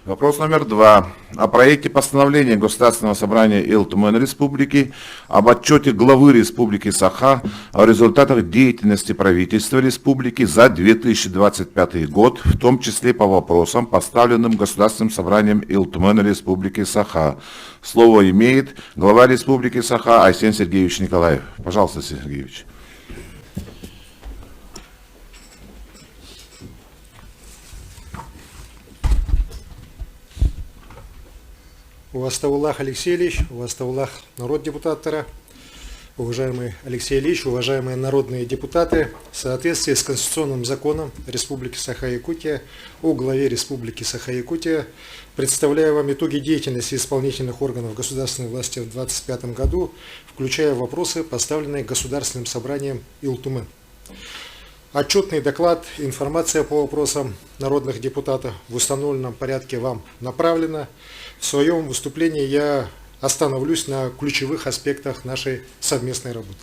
Вопрос номер 2. О проекте постановления Государственного собрания Ил-Тумен Республики об отчете главы Республики Саха о результатах деятельности правительства Республики за 2025 год, в том числе по вопросам, поставленным Государственным собранием Ил-Тумен Республики Саха. Слово имеет глава Республики Саха Айсен Сергеевич Николаев. Пожалуйста, Сергеевич. Увастауллах Алексей Ильич, увастауллах народ депутатора, уважаемый Алексей Ильич, уважаемые народные депутаты, в соответствии с Конституционным законом Республики Саха-Якутия о главе Республики Саха-Якутия, представляю вам итоги деятельности исполнительных органов государственной власти в 2025 году, включая вопросы, поставленные Государственным собранием Ил-Тумен. Отчетный доклад, информация по вопросам народных депутатов в установленном порядке вам направлена. В своем выступлении я остановлюсь на ключевых аспектах нашей совместной работы.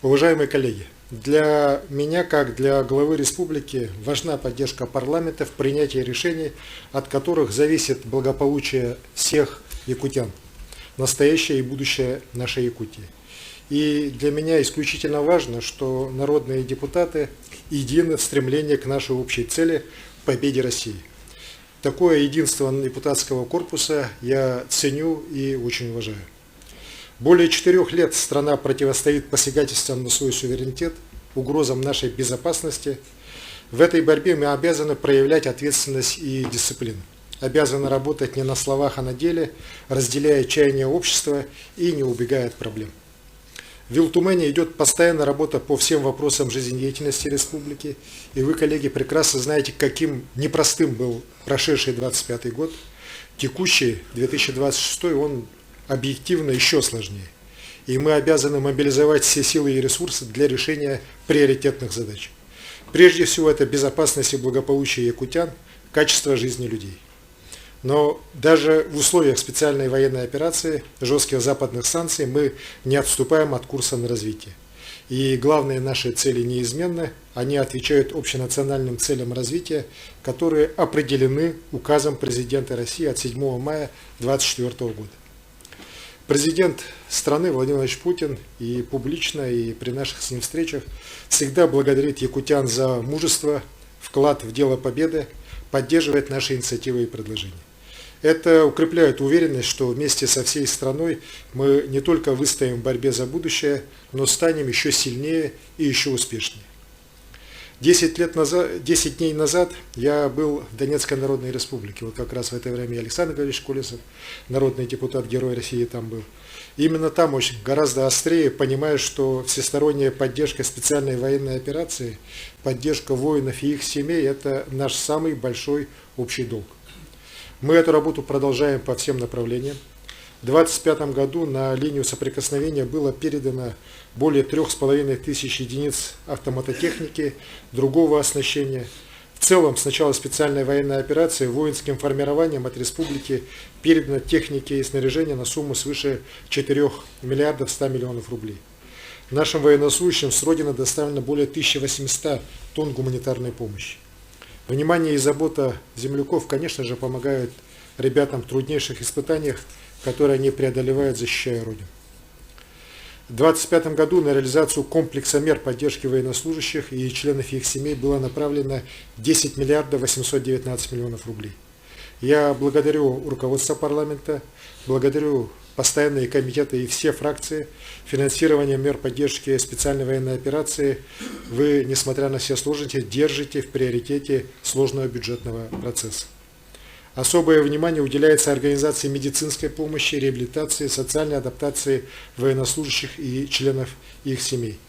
Уважаемые коллеги, для меня, как для главы республики, важна поддержка парламента в принятии решений, от которых зависит благополучие всех якутян, настоящее и будущее нашей Якутии. И для меня исключительно важно, что народные депутаты едины в стремлении к нашей общей цели – победе России. Такое единство депутатского корпуса я ценю и очень уважаю. Более 4 лет страна противостоит посягательствам на свой суверенитет, угрозам нашей безопасности. В этой борьбе мы обязаны проявлять ответственность и дисциплину. Обязаны работать не на словах, а на деле, разделяя чаяния общества и не убегая от проблем. В Ил-Тумене идет постоянная работа по всем вопросам жизнедеятельности республики, и вы, коллеги, прекрасно знаете, каким непростым был прошедший 2025 год. Текущий 2026 он объективно еще сложнее, и мы обязаны мобилизовать все силы и ресурсы для решения приоритетных задач. Прежде всего, это безопасность и благополучие якутян, качество жизни людей. Но даже в условиях специальной военной операции, жестких западных санкций, мы не отступаем от курса на развитие. И главные наши цели неизменны, они отвечают общенациональным целям развития, которые определены указом президента России от 7 мая 2024 года. Президент страны Владимир Владимирович Путин и публично, и при наших с ним встречах всегда благодарит якутян за мужество, вклад в дело победы, поддерживает наши инициативы и предложения. Это укрепляет уверенность, что вместе со всей страной мы не только выстоим в борьбе за будущее, но станем еще сильнее и еще успешнее. 10 дней назад я был в Донецкой Народной Республике. Вот как раз в это время Александр Григорьевич Колесов, народный депутат, Герой России, там был. Именно там очень гораздо острее понимаю, что всесторонняя поддержка специальной военной операции, поддержка воинов и их семей – это наш самый большой общий долг. Мы эту работу продолжаем по всем направлениям. В 2025 году на линию соприкосновения было передано более 3500 единиц автомототехники, другого оснащения. В целом, с начала специальной военной операции воинским формированием от республики передано техники и снаряжение на сумму свыше 4 миллиардов 100 миллионов рублей. Нашим военнослужащим с Родины доставлено более 1800 тонн гуманитарной помощи. Внимание и забота земляков, конечно же, помогают ребятам в труднейших испытаниях, которые они преодолевают, защищая Родину. В 2025 году на реализацию комплекса мер поддержки военнослужащих и членов их семей было направлено 10 миллиардов 819 миллионов рублей. Я благодарю руководство парламента, благодарю постоянные комитеты и все фракции. Финансирование мер поддержки специальной военной операции вы, несмотря на все сложности, держите в приоритете сложного бюджетного процесса. Особое внимание уделяется организации медицинской помощи, реабилитации, социальной адаптации военнослужащих и членов их семей.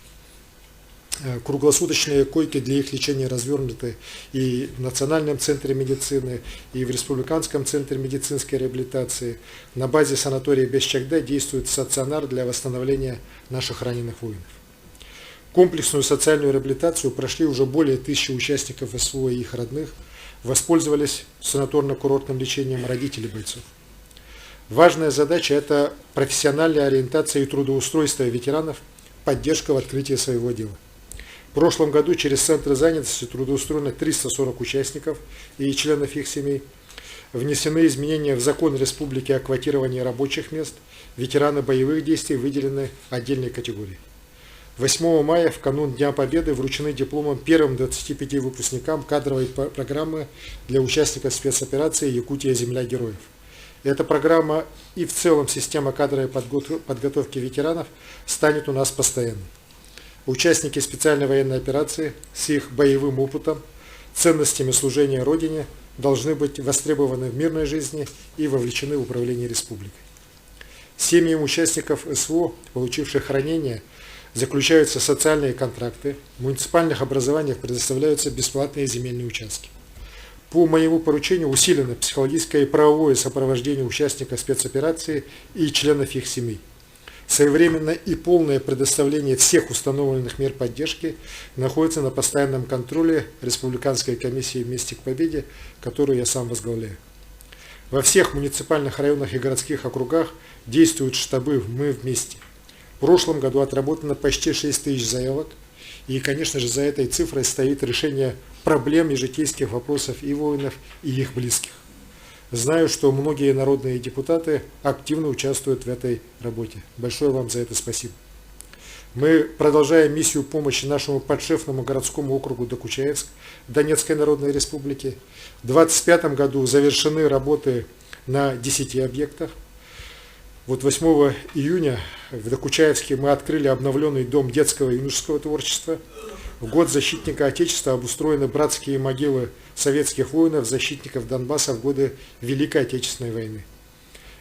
Круглосуточные койки для их лечения развернуты и в Национальном центре медицины, и в Республиканском центре медицинской реабилитации. На базе санатория Бесчагда действует стационар для восстановления наших раненых воинов. Комплексную социальную реабилитацию прошли уже более 1000 участников СВО и их родных, воспользовались санаторно-курортным лечением родителей бойцов. Важная задача – это профессиональная ориентация и трудоустройство ветеранов, поддержка в открытии своего дела. В прошлом году через центры занятости трудоустроено 340 участников и членов их семей. внесены изменения в закон Республики о квотировании рабочих мест, ветераны боевых действий выделены отдельной категорией. 8 мая, в канун Дня Победы, вручены дипломом первым 25 выпускникам кадровой программы для участников спецоперации «Якутия. Земля героев». Эта программа и в целом система кадровой подготовки ветеранов станет у нас постоянной. Участники специальной военной операции с их боевым опытом, ценностями служения Родине должны быть востребованы в мирной жизни и вовлечены в управление республикой. Семьям участников СВО, получивших ранения, заключаются социальные контракты, в муниципальных образованиях предоставляются бесплатные земельные участки. По моему поручению усилено психологическое и правовое сопровождение участников спецоперации и членов их семей. Своевременное и полное предоставление всех установленных мер поддержки находится на постоянном контроле Республиканской комиссии «Вместе к победе», которую я сам возглавляю. Во всех муниципальных районах и городских округах действуют штабы «Мы вместе». В прошлом году отработано почти 6 тысяч заявок, и, конечно же, за этой цифрой стоит решение проблем и житейских вопросов и воинов, и их близких. Знаю, что многие народные депутаты активно участвуют в этой работе. Большое вам за это спасибо. Мы продолжаем миссию помощи нашему подшефному городскому округу Докучаевск Донецкой Народной Республики. В 2025 году завершены работы на 10 объектах. Вот 8 июня в Докучаевске мы открыли обновленный дом детского и юношеского творчества. В год защитника Отечества обустроены братские могилы советских воинов, защитников Донбасса в годы Великой Отечественной войны.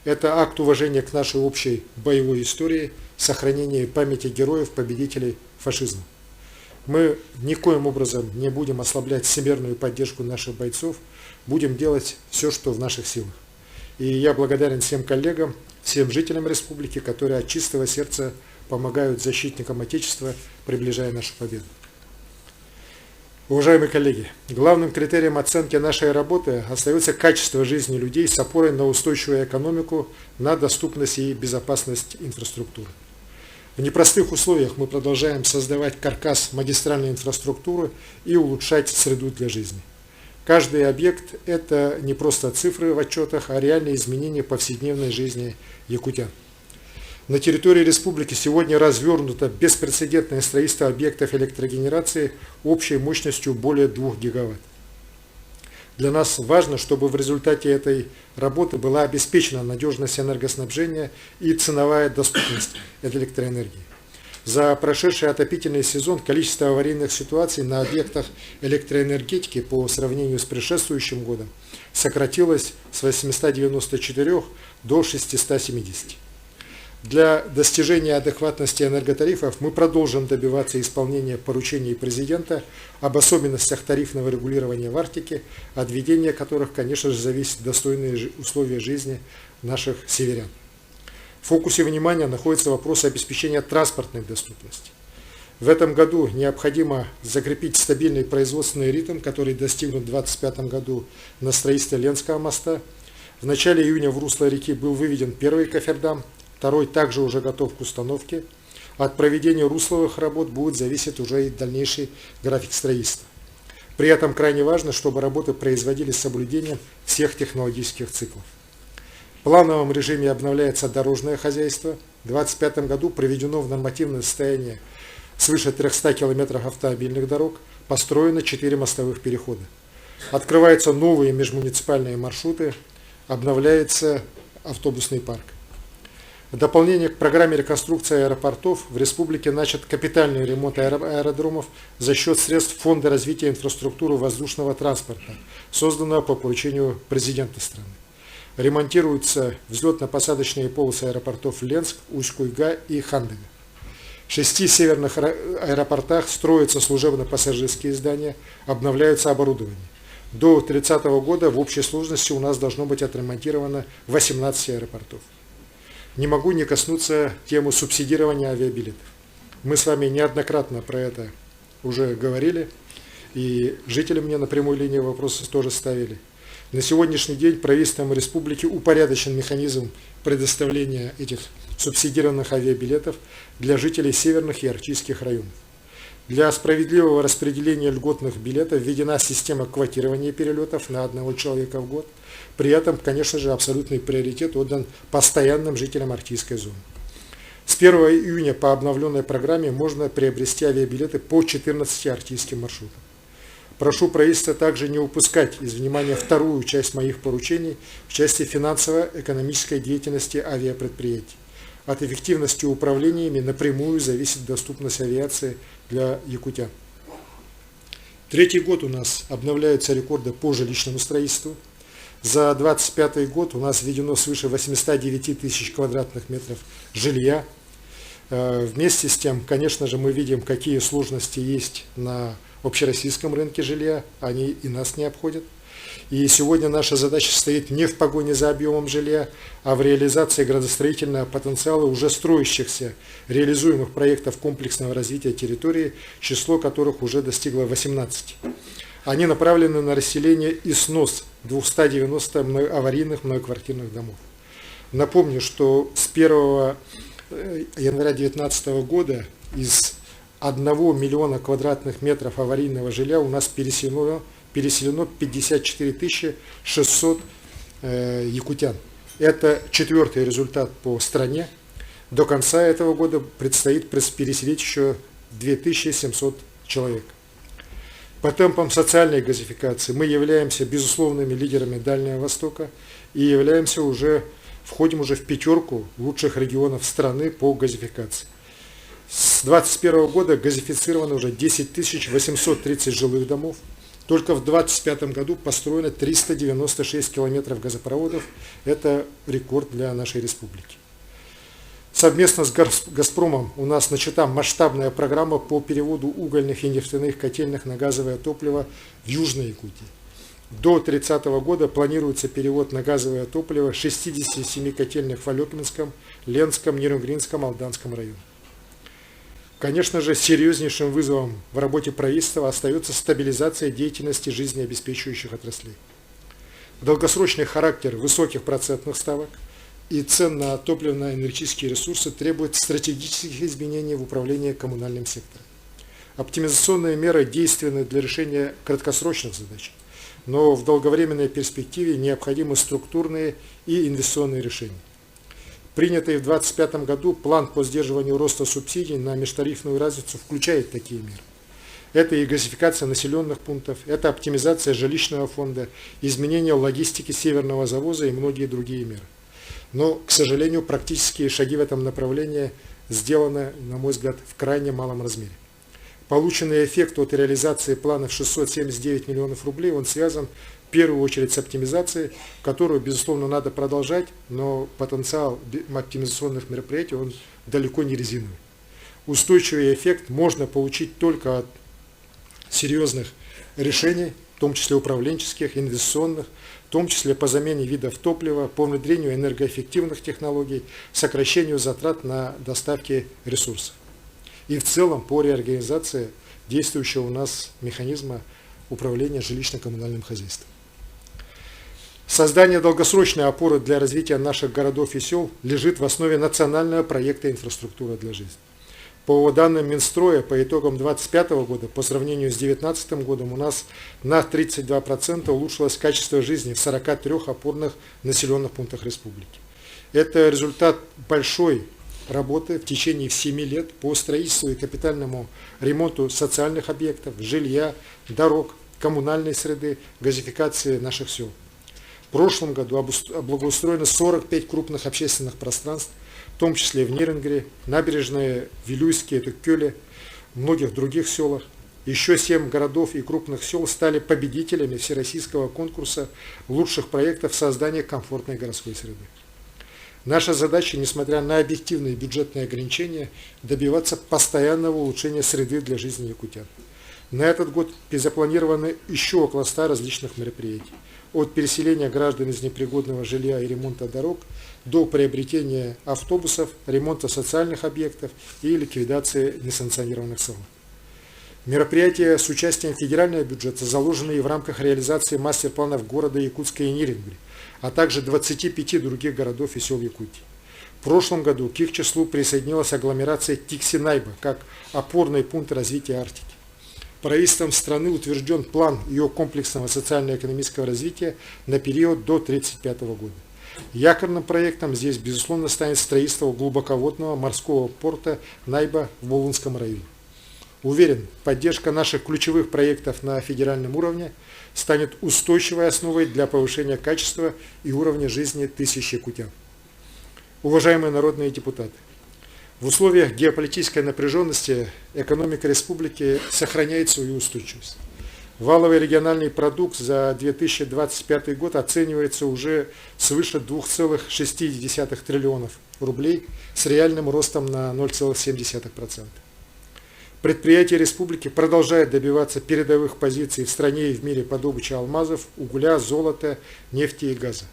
Это акт уважения к нашей общей боевой истории, сохранение памяти героев, победителей фашизма. Мы никоим образом не будем ослаблять всемирную поддержку наших бойцов, будем делать все, что в наших силах. И я благодарен всем коллегам, всем жителям республики, которые от чистого сердца помогают защитникам Отечества, приближая нашу победу. Уважаемые коллеги, главным критерием оценки нашей работы остается качество жизни людей с опорой на устойчивую экономику, на доступность и безопасность инфраструктуры. В непростых условиях мы продолжаем создавать каркас магистральной инфраструктуры и улучшать среду для жизни. Каждый объект – это не просто цифры в отчетах, а реальные изменения повседневной жизни якутян. На территории республики сегодня развернуто беспрецедентное строительство объектов электрогенерации общей мощностью более 2 гигаватт. Для нас важно, чтобы в результате этой работы была обеспечена надежность энергоснабжения и ценовая доступность электроэнергии. За прошедший отопительный сезон количество аварийных ситуаций на объектах электроэнергетики по сравнению с предшествующим годом сократилось с 894 до 670. Для достижения адекватности энерготарифов мы продолжим добиваться исполнения поручений президента об особенностях тарифного регулирования в Арктике, от ведения которых, конечно же, зависят достойные условия жизни наших северян. В фокусе внимания находится вопрос обеспечения транспортной доступности. В этом году необходимо закрепить стабильный производственный ритм, который достигнут в 2025 году на строительстве Ленского моста. В начале июня в русло реки был выведен первый кофердам, второй также уже готов к установке. От проведения русловых работ будет зависеть уже и дальнейший график строительства. При этом крайне важно, чтобы работы производились с соблюдением всех технологических циклов. В плановом режиме обновляется дорожное хозяйство. В 2025 году приведено в нормативное состояние свыше 300 километров автомобильных дорог, построено 4 мостовых перехода. Открываются новые межмуниципальные маршруты, обновляется автобусный парк. В дополнение к программе реконструкции аэропортов в республике начат капитальный ремонт аэродромов за счет средств Фонда развития инфраструктуры воздушного транспорта, созданного по поручению президента страны. Ремонтируются взлетно-посадочные полосы аэропортов Ленск, Усть-Куйга и Хандыга. В 6 северных аэропортах строятся служебно-пассажирские здания, обновляются оборудование. До 30 года в общей сложности у нас должно быть отремонтировано 18 аэропортов. Не могу не коснуться темы субсидирования авиабилетов. Мы с вами неоднократно про это уже говорили, и жители мне на прямой линии вопросы тоже ставили. На сегодняшний день правительством республики упорядочен механизм предоставления этих субсидированных авиабилетов для жителей северных и арктических районов. Для справедливого распределения льготных билетов введена система квотирования перелетов на одного человека в год. При этом, конечно же, абсолютный приоритет отдан постоянным жителям арктической зоны. С 1 июня по обновленной программе можно приобрести авиабилеты по 14 арктическим маршрутам. Прошу правительства также не упускать из внимания вторую часть моих поручений в части финансово-экономической деятельности авиапредприятий. От эффективности управлениями напрямую зависит доступность авиации для якутян. Третий год у нас обновляются рекорды по жилищному строительству. За 2025 год у нас введено свыше 809 тысяч квадратных метров жилья. Вместе с тем, конечно же, мы видим, какие сложности есть на общероссийском рынке жилья, они и нас не обходят. И сегодня наша задача состоит не в погоне за объемом жилья, а в реализации градостроительного потенциала уже строящихся реализуемых проектов комплексного развития территории, число которых уже достигло 18. Они направлены на расселение и снос 290 аварийных многоквартирных домов. Напомню, что с 1 января 2019 года из 1 миллиона квадратных метров аварийного жилья у нас переселено 54 600 якутян. Это четвертый результат по стране. До конца этого года предстоит переселить еще 2700 человек. По темпам социальной газификации мы являемся безусловными лидерами Дальнего Востока и входим уже в пятерку лучших регионов страны по газификации. С 2021 года газифицировано уже 10 830 жилых домов. Только в 2025 году построено 396 километров газопроводов. Это рекорд для нашей республики. Совместно с «Газпромом» у нас начата масштабная программа по переводу угольных и нефтяных котельных на газовое топливо в Южной Якутии. До 30 года планируется перевод на газовое топливо 67 котельных в Алекминском, Ленском, Нерюнгринском, Алданском районах. Конечно же, серьезнейшим вызовом в работе правительства остается стабилизация деятельности жизнеобеспечивающих отраслей. Долгосрочный характер высоких процентных ставок и цен на топливно-энергетические ресурсы требует стратегических изменений в управлении коммунальным сектором. Оптимизационные меры действенны для решения краткосрочных задач, но в долговременной перспективе необходимы структурные и инвестиционные решения. Принятый в 2025 году план по сдерживанию роста субсидий на межтарифную разницу включает такие меры. Это и газификация населенных пунктов, это оптимизация жилищного фонда, изменение логистики северного завоза и многие другие меры. Но, к сожалению, практические шаги в этом направлении сделаны, на мой взгляд, в крайне малом размере. Полученный эффект от реализации плана в 679 миллионов рублей, он связан в первую очередь с оптимизацией, которую, безусловно, надо продолжать, но потенциал оптимизационных мероприятий, он далеко не резиновый. Устойчивый эффект можно получить только от серьезных решений, в том числе управленческих, инвестиционных, в том числе по замене видов топлива, по внедрению энергоэффективных технологий, сокращению затрат на доставки ресурсов. И в целом по реорганизации действующего у нас механизма управления жилищно-коммунальным хозяйством. Создание долгосрочной опоры для развития наших городов и сел лежит в основе национального проекта «Инфраструктура для жизни». По данным Минстроя, по итогам 2025 года, по сравнению с 2019 годом, у нас на 32% улучшилось качество жизни в 43 опорных населенных пунктах республики. Это результат большой работы в течение 7 лет по строительству и капитальному ремонту социальных объектов, жилья, дорог, коммунальной среды, газификации наших сел. В прошлом году благоустроено 45 крупных общественных пространств, в том числе в Нерюнгри, набережные Вилюйске, Туккёле, в многих других селах. Еще 7 городов и крупных сел стали победителями всероссийского конкурса лучших проектов создания комфортной городской среды. Наша задача, несмотря на объективные бюджетные ограничения, добиваться постоянного улучшения среды для жизни якутян. На этот год запланированы еще около 100 различных мероприятий. От переселения граждан из непригодного жилья и ремонта дорог до приобретения автобусов, ремонта социальных объектов и ликвидации несанкционированных салонов. Мероприятия с участием федерального бюджета заложены и в рамках реализации мастер-планов города Якутска и Нерюнгри, а также 25 других городов и сел Якутии. В прошлом году к их числу присоединилась агломерация Тиксинайба как опорный пункт развития Арктики. правительством страны утвержден план ее комплексного социально-экономического развития на период до 1935 года. Якорным проектом здесь, безусловно, станет строительство глубоководного морского порта Найба в Булунском районе. Уверен, поддержка наших ключевых проектов на федеральном уровне станет устойчивой основой для повышения качества и уровня жизни тысяч якутян. Уважаемые народные депутаты, в условиях геополитической напряженности экономика республики сохраняет свою устойчивость. Валовый региональный продукт за 2025 год оценивается уже свыше 2,6 триллионов рублей с реальным ростом на 0,7%. Предприятия республики продолжают добиваться передовых позиций в стране и в мире по добыче алмазов, угля, золота, нефти и газа.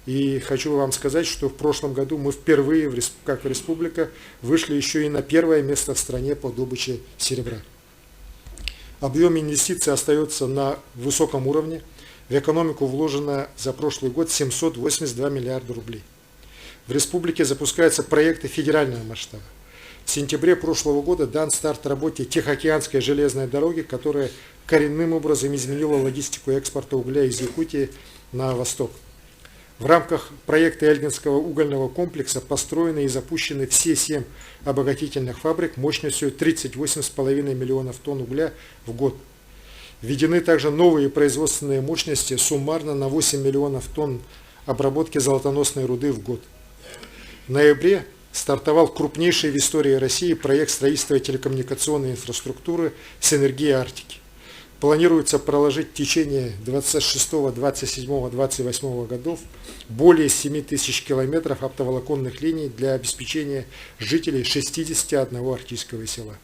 И хочу вам сказать, что в прошлом году мы впервые, как республика, вышли еще и на первое место в стране по добыче серебра. Объем инвестиций остается на высоком уровне. В экономику вложено за прошлый год 782 миллиарда рублей. В республике запускаются проекты федерального масштаба. В сентябре прошлого года дан старт работе Тихоокеанской железной дороги, которая коренным образом изменила логистику экспорта угля из Якутии на восток. В рамках проекта Эльгинского угольного комплекса построены и запущены все 7 обогатительных фабрик мощностью 38,5 миллионов тонн угля в год. Введены также новые производственные мощности суммарно на 8 миллионов тонн обработки золотоносной руды в год. В ноябре стартовал крупнейший в истории России проект строительства телекоммуникационной инфраструктуры «Синергия Арктики». Планируется проложить в течение 26, 27, 28 годов более 7 тысяч километров оптоволоконных линий для обеспечения жителей 61 арктического села.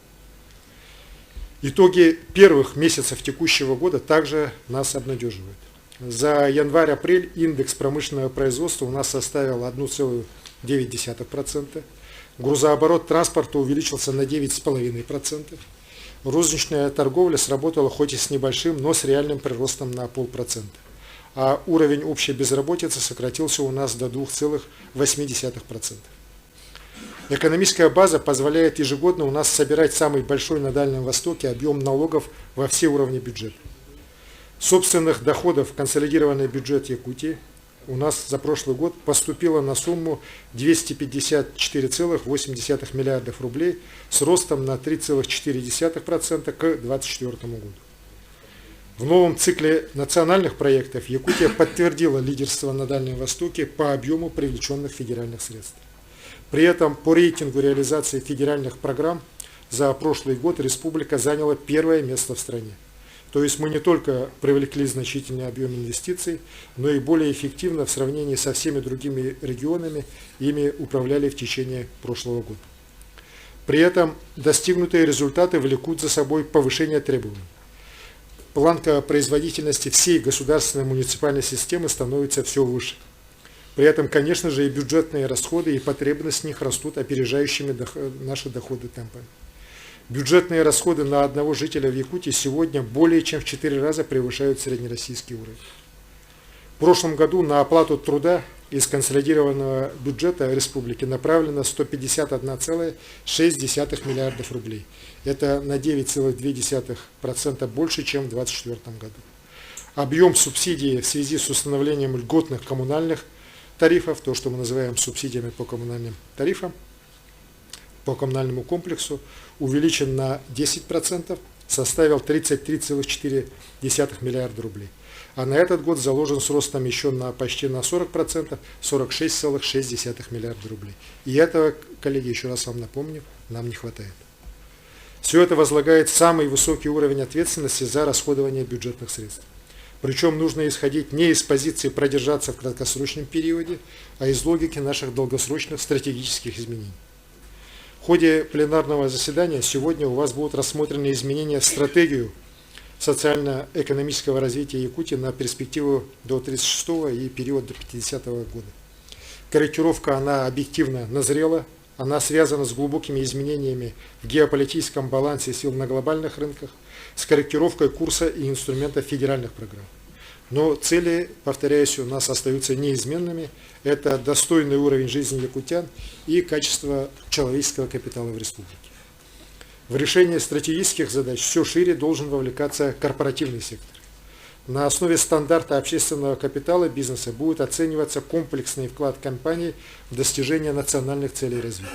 Итоги первых месяцев текущего года также нас обнадеживают. За январь-апрель индекс промышленного производства у нас составил 1,9%, грузооборот транспорта увеличился на 9,5%, розничная торговля сработала хоть и с небольшим, но с реальным приростом на 0,5%, а уровень общей безработицы сократился у нас до 2,8%. Экономическая база позволяет ежегодно у нас собирать самый большой на Дальнем Востоке объем налогов во все уровни бюджета. Собственных доходов в консолидированный бюджет Якутии у нас за прошлый год поступило на сумму 254,8 миллиардов рублей с ростом на 3,4% к 2024 году. В новом цикле национальных проектов Якутия подтвердила лидерство на Дальнем Востоке по объему привлеченных федеральных средств. При этом по рейтингу реализации федеральных программ за прошлый год республика заняла первое место в стране. То есть мы не только привлекли значительный объем инвестиций, но и более эффективно в сравнении со всеми другими регионами ими управляли в течение прошлого года. При этом достигнутые результаты влекут за собой повышение требований. Планка производительности всей государственной муниципальной системы становится все выше. При этом, конечно же, и бюджетные расходы, и потребности в них растут опережающими наши доходы темпами. Бюджетные расходы на одного жителя в Якутии сегодня более чем в 4 раза превышают среднероссийский уровень. В прошлом году на оплату труда из консолидированного бюджета республики направлено 151,6 миллиардов рублей. Это на 9,2% больше, чем в 2024 году. Объем субсидий в связи с установлением льготных коммунальных тарифов, то, что мы называем субсидиями по коммунальным тарифам, по коммунальному комплексу, увеличен на 10%, составил 33,4 миллиарда рублей. А на этот год заложен с ростом еще на почти на 40%, 46,6 миллиарда рублей. И этого, коллеги, еще раз вам напомню, нам не хватает. Все это возлагает самый высокий уровень ответственности за расходование бюджетных средств. Причем нужно исходить не из позиции продержаться в краткосрочном периоде, а из логики наших долгосрочных стратегических изменений. В ходе пленарного заседания сегодня у вас будут рассмотрены изменения в стратегию социально-экономического развития Якутии на перспективу до 1936 и период до 1950 года. Корректировка, она объективно назрела, она связана с глубокими изменениями в геополитическом балансе сил на глобальных рынках, с корректировкой курса и инструментов федеральных программ. Но цели, повторяюсь, у нас остаются неизменными. Это достойный уровень жизни якутян и качество человеческого капитала в республике. В решение стратегических задач все шире должен вовлекаться корпоративный сектор. На основе стандарта общественного капитала бизнеса будет оцениваться комплексный вклад компаний в достижение национальных целей развития.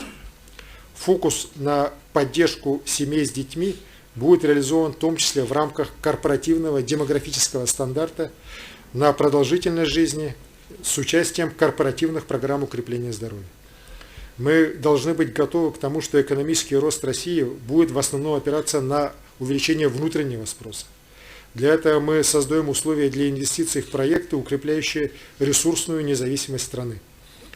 Фокус на поддержку семей с детьми будет реализован в том числе в рамках корпоративного демографического стандарта на продолжительность жизни с участием корпоративных программ укрепления здоровья. Мы должны быть готовы к тому, что экономический рост России будет в основном опираться на увеличение внутреннего спроса. Для этого мы создаем условия для инвестиций в проекты, укрепляющие ресурсную независимость страны.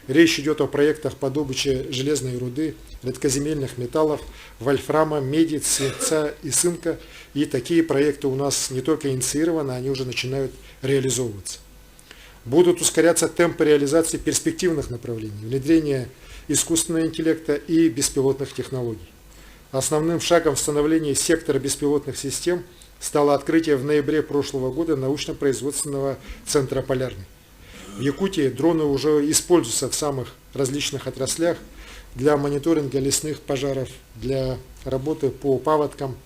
Речь идет о проектах по добыче железной руды, редкоземельных металлов, вольфрама, меди, свинца и цинка. И такие проекты у нас не только инициированы, они уже начинают реализовываться. Будут ускоряться темпы реализации перспективных направлений, внедрения искусственного интеллекта и беспилотных технологий. Основным шагом в становлении сектора беспилотных систем стало открытие в ноябре прошлого года научно-производственного центра «Полярный». В Якутии дроны уже используются в самых различных отраслях для мониторинга лесных пожаров, для работы по паводкам,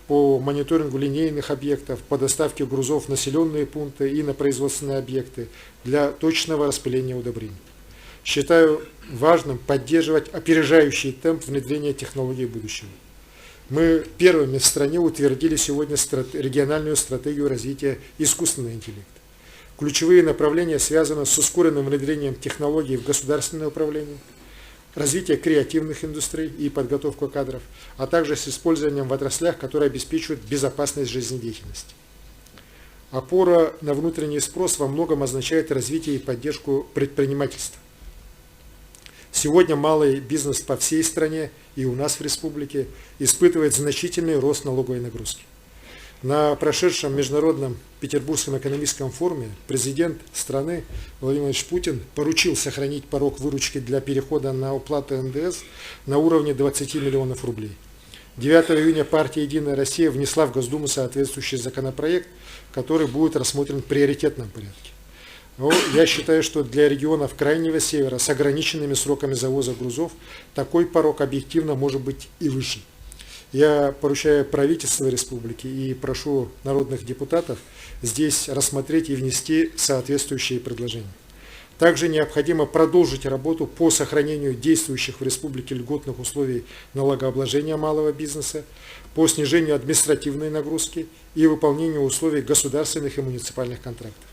по мониторингу линейных объектов, по доставке грузов в населенные пункты и на производственные объекты, для точного распыления удобрений. Считаю важным поддерживать опережающий темп внедрения технологий будущего. Мы первыми в стране утвердили сегодня региональную стратегию развития искусственного интеллекта. Ключевые направления связаны с ускоренным внедрением технологий в государственное управление, развитие креативных индустрий и подготовку кадров, а также с использованием в отраслях, которые обеспечивают безопасность жизнедеятельности. Опора на внутренний спрос во многом означает развитие и поддержку предпринимательства. Сегодня малый бизнес по всей стране и у нас в республике испытывает значительный рост налоговой нагрузки. На прошедшем международном Петербургском экономическом форуме президент страны Владимир Владимирович Путин поручил сохранить порог выручки для перехода на уплату НДС на уровне 20 миллионов рублей. 9 июня партия «Единая Россия» внесла в Госдуму соответствующий законопроект, который будет рассмотрен в приоритетном порядке. Но я считаю, что для регионов Крайнего Севера с ограниченными сроками завоза грузов такой порог объективно может быть и выше. Я поручаю правительству республики и прошу народных депутатов здесь рассмотреть и внести соответствующие предложения. Также необходимо продолжить работу по сохранению действующих в республике льготных условий налогообложения малого бизнеса, по снижению административной нагрузки и выполнению условий государственных и муниципальных контрактов.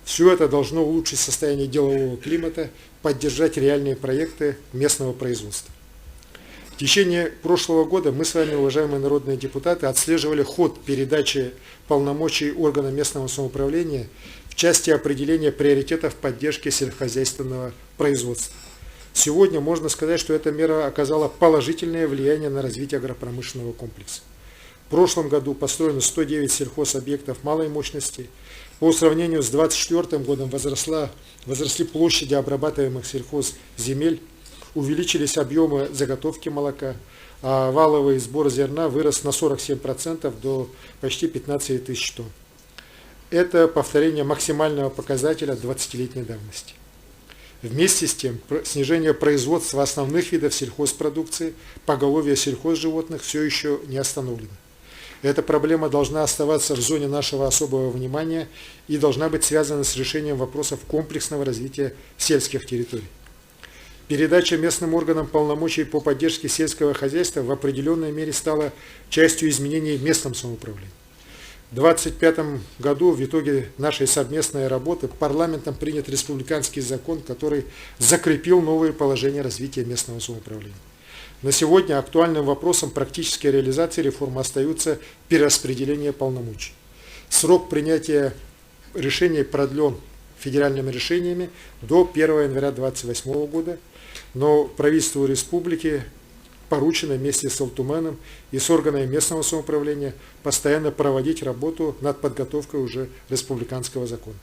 Все это должно улучшить состояние делового климата, поддержать реальные проекты местного производства. В течение прошлого года мы с вами, уважаемые народные депутаты, отслеживали ход передачи полномочий органам местного самоуправления в части определения приоритетов поддержки сельскохозяйственного производства. Сегодня можно сказать, что эта мера оказала положительное влияние на развитие агропромышленного комплекса. В прошлом году построено 109 сельхозобъектов малой мощности. По сравнению с 2024 годом возросли площади обрабатываемых сельхозземель, увеличились объемы заготовки молока, а валовый сбор зерна вырос на 47% до почти 15 тысяч тонн. Это повторение максимального показателя 20-летней давности. Вместе с тем, снижение производства основных видов сельхозпродукции, поголовья сельхозживотных все еще не остановлено. Эта проблема должна оставаться в зоне нашего особого внимания и должна быть связана с решением вопросов комплексного развития сельских территорий. Передача местным органам полномочий по поддержке сельского хозяйства в определенной мере стала частью изменений в местном самоуправлении. В 2025 году в итоге нашей совместной работы парламентом принят республиканский закон, который закрепил новые положения развития местного самоуправления. На сегодня актуальным вопросом практической реализации реформы остаются перераспределение полномочий. Срок принятия решений продлен федеральными решениями до 1 января 2028 года, но правительству республики поручено вместе с Алтуменом и с органами местного самоуправления постоянно проводить работу над подготовкой уже республиканского закона.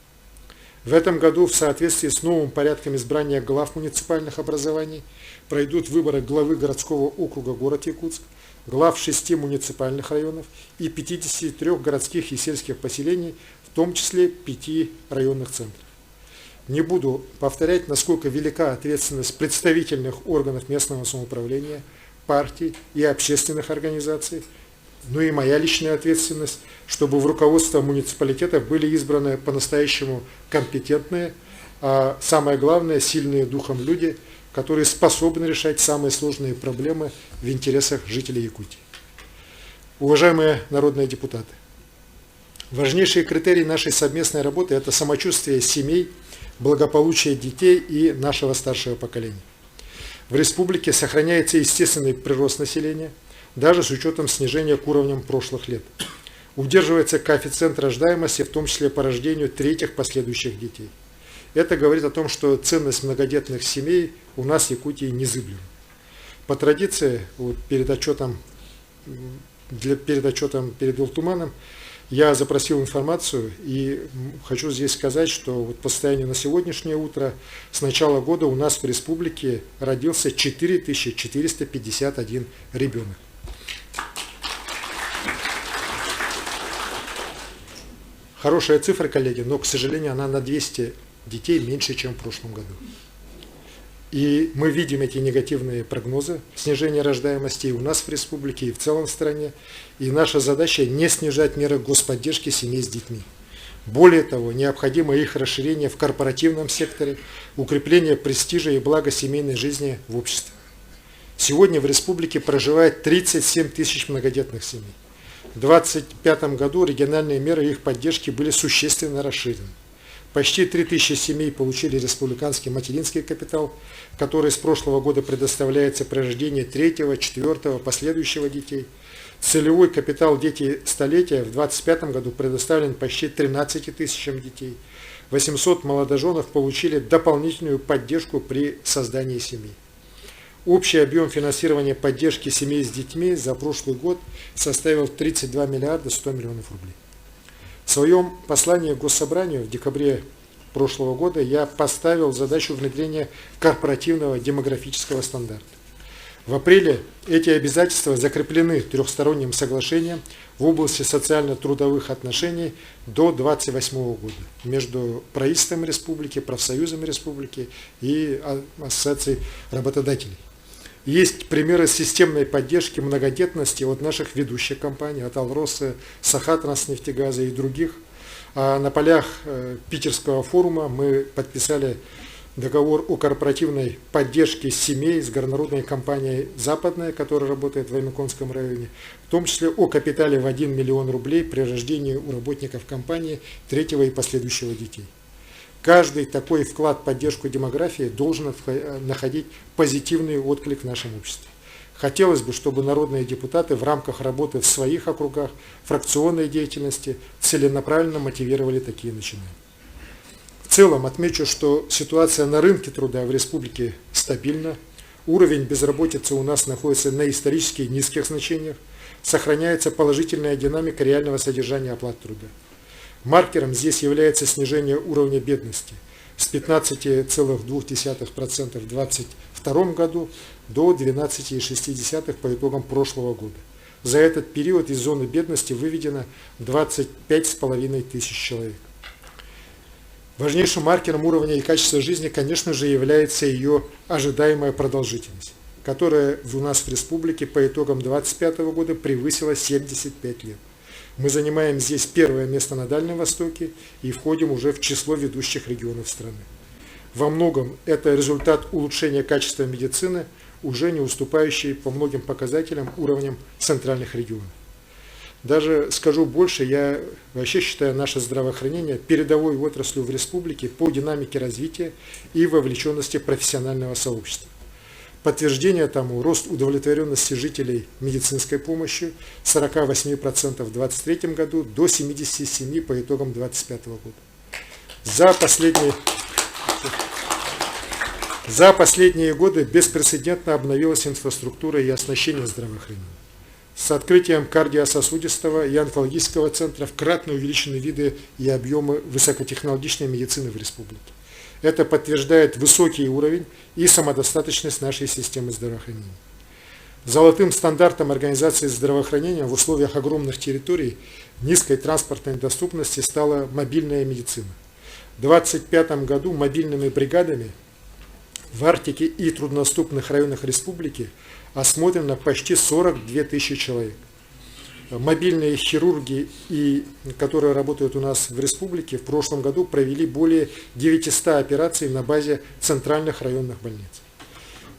В этом году в соответствии с новым порядком избрания глав муниципальных образований пройдут выборы главы городского округа город Якутск, глав 6 муниципальных районов и 53 городских и сельских поселений, в том числе 5 районных центров. Не буду повторять, насколько велика ответственность представительных органов местного самоуправления, партий и общественных организаций, ну и моя личная ответственность, чтобы в руководство муниципалитетов были избраны по-настоящему компетентные, а самое главное, сильные духом люди, которые способны решать самые сложные проблемы в интересах жителей Якутии. Уважаемые народные депутаты, важнейшие критерии нашей совместной работы – это самочувствие семей, благополучие детей и нашего старшего поколения. В республике сохраняется естественный прирост населения, даже с учетом снижения к уровням прошлых лет. Удерживается коэффициент рождаемости, в том числе по рождению третьих последующих детей. Это говорит о том, что ценность многодетных семей у нас в Якутии незыблема. По традиции, вот перед отчетом перед Илтуманом, я запросил информацию и хочу здесь сказать, что вот по состоянию на сегодняшнее утро с начала года у нас в республике родился 4451 ребенок. Хорошая цифра, коллеги, но, к сожалению, она на 200 детей меньше, чем в прошлом году. И мы видим эти негативные прогнозы снижения рождаемости и у нас в республике, и в целом в стране. И наша задача не снижать меры господдержки семей с детьми. Более того, необходимо их расширение в корпоративном секторе, укрепление престижа и блага семейной жизни в обществе. Сегодня в республике проживает 37 тысяч многодетных семей. В 2025 году региональные меры их поддержки были существенно расширены. Почти 3000 семей получили республиканский материнский капитал, который с прошлого года предоставляется при рождении 3-го, 4-го, последующего детей. Целевой капитал «Дети столетия» в 2025 году предоставлен почти 13 тысячам детей. 800 молодоженов получили дополнительную поддержку при создании семей. Общий объем финансирования поддержки семей с детьми за прошлый год составил 32 миллиарда 100 миллионов рублей. В своем послании к Госсобранию в декабре прошлого года я поставил задачу внедрения корпоративного демографического стандарта. В апреле эти обязательства закреплены трехсторонним соглашением в области социально-трудовых отношений до 2028 года между правительством республики, профсоюзами республики и ассоциацией работодателей. Есть примеры системной поддержки многодетности от наших ведущих компаний, от Алроса, Сахатранснефтегаза и других. А на полях Питерского форума мы подписали договор о корпоративной поддержке семей с горнорудной компанией «Западная», которая работает в Аймаконском районе, в том числе о капитале в 1 миллион рублей при рождении у работников компании 3-го и последующего детей. Каждый такой вклад в поддержку демографии должен находить позитивный отклик в нашем обществе. Хотелось бы, чтобы народные депутаты в рамках работы в своих округах, фракционной деятельности целенаправленно мотивировали такие начинания. В целом отмечу, что ситуация на рынке труда в республике стабильна, уровень безработицы у нас находится на исторически низких значениях, сохраняется положительная динамика реального содержания оплат труда. Маркером здесь является снижение уровня бедности с 15,2% в 2022 году до 12,6% по итогам прошлого года. За этот период из зоны бедности выведено 25,5 тысяч человек. Важнейшим маркером уровня и качества жизни, конечно же, является ее ожидаемая продолжительность, которая у нас в республике по итогам 2025 года превысила 75 лет. Мы занимаем здесь первое место на Дальнем Востоке и входим уже в число ведущих регионов страны. Во многом это результат улучшения качества медицины, уже не уступающий по многим показателям уровням центральных регионов. Даже скажу больше, я вообще считаю наше здравоохранение передовой отраслью в республике по динамике развития и вовлеченности профессионального сообщества. Подтверждение тому рост удовлетворенности жителей медицинской помощью с 48% в 2023 году до 77% по итогам 2025 года. За последние годы беспрецедентно обновилась инфраструктура и оснащение здравоохранения. С открытием кардиососудистого и онкологического центров кратно увеличены виды и объемы высокотехнологичной медицины в республике. Это подтверждает высокий уровень и самодостаточность нашей системы здравоохранения. Золотым стандартом организации здравоохранения в условиях огромных территорий низкой транспортной доступности стала мобильная медицина. В 2025 году мобильными бригадами В Арктике и труднодоступных районах республики осмотрено почти 42 тысячи человек. Мобильные хирурги, которые работают у нас в республике, в прошлом году провели более 900 операций на базе центральных районных больниц.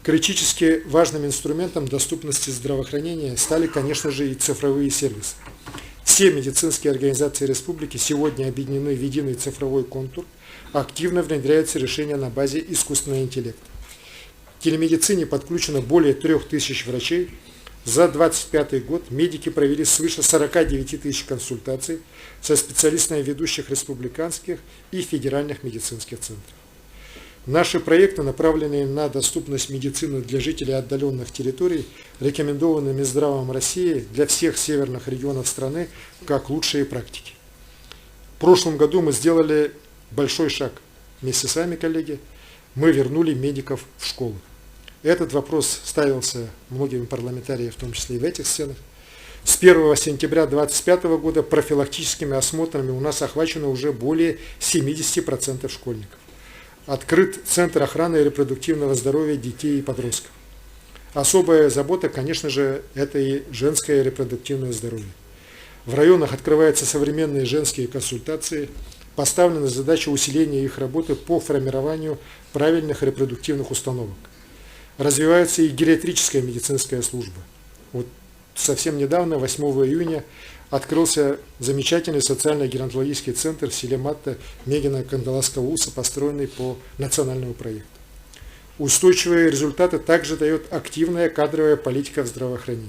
Критически важным инструментом доступности здравоохранения стали, конечно же, и цифровые сервисы. Все медицинские организации республики сегодня объединены в единый цифровой контур, активно внедряются решения на базе искусственного интеллекта. К телемедицине подключено более 3000 врачей. За 2025 год медики провели свыше 49 тысяч консультаций со специалистами ведущих республиканских и федеральных медицинских центров. Наши проекты, направленные на доступность медицины для жителей отдаленных территорий, рекомендованы Минздравом России для всех северных регионов страны как лучшие практики. В прошлом году мы сделали большой шаг. Вместе с вами, коллеги, мы вернули медиков в школы. Этот вопрос ставился многими парламентариями, в том числе и в этих стенах. С 1 сентября 2025 года профилактическими осмотрами у нас охвачено уже более 70% школьников. Открыт Центр охраны репродуктивного здоровья детей и подростков. Особая забота, конечно же, это и женское репродуктивное здоровье. В районах открываются современные женские консультации, поставлена задача усиления их работы по формированию правильных репродуктивных установок. Развивается и гериатрическая медицинская служба. Вот совсем недавно, 8 июня, открылся замечательный социально-геронтологический центр в селе Матта Мегино-Кандалакского УСа, построенный по национальному проекту. Устойчивые результаты также дает активная кадровая политика в здравоохранении.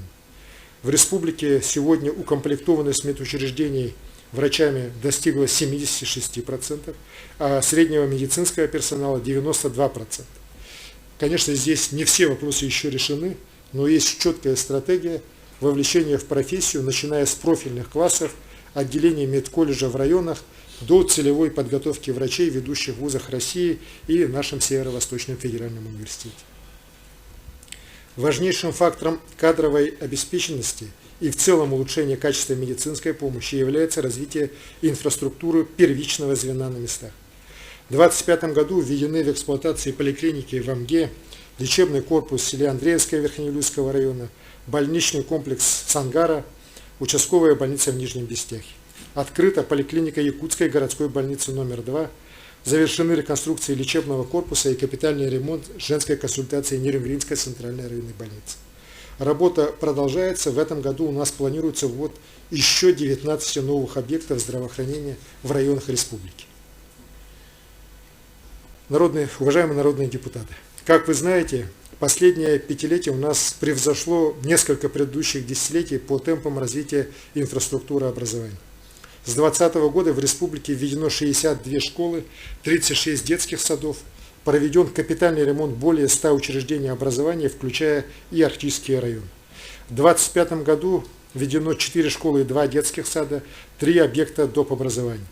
В республике сегодня укомплектованность медучреждений врачами достигла 76%, а среднего медицинского персонала 92%. Конечно, здесь не все вопросы еще решены, но есть четкая стратегия вовлечения в профессию, начиная с профильных классов, отделений медколледжа в районах, до целевой подготовки врачей в ведущих вузах России и нашем Северо-Восточном федеральном университете. Важнейшим фактором кадровой обеспеченности и в целом улучшения качества медицинской помощи является развитие инфраструктуры первичного звена на местах. В 2025 году введены в эксплуатации поликлиники в Амге, лечебный корпус в селе Андреевское Верхнеюльского района, больничный комплекс Сангара, участковая больница в Нижнем Бестяхе. Открыта поликлиника Якутской городской больницы номер 2, завершены реконструкции лечебного корпуса и капитальный ремонт женской консультации Нерюнгринской центральной районной больницы. Работа продолжается. В этом году у нас планируется ввод еще 19 новых здравоохранения в районах республики. Уважаемые народные депутаты, как вы знаете, последнее пятилетие у нас превзошло несколько предыдущих десятилетий по темпам развития инфраструктуры образования. С 2020 года в республике введено 62 школы, 36 детских садов, проведен капитальный ремонт более 100 учреждений образования, включая и арктические районы. В 2025 году введено 4 школы и 2 детских сада, 3 объекта доп. Образования.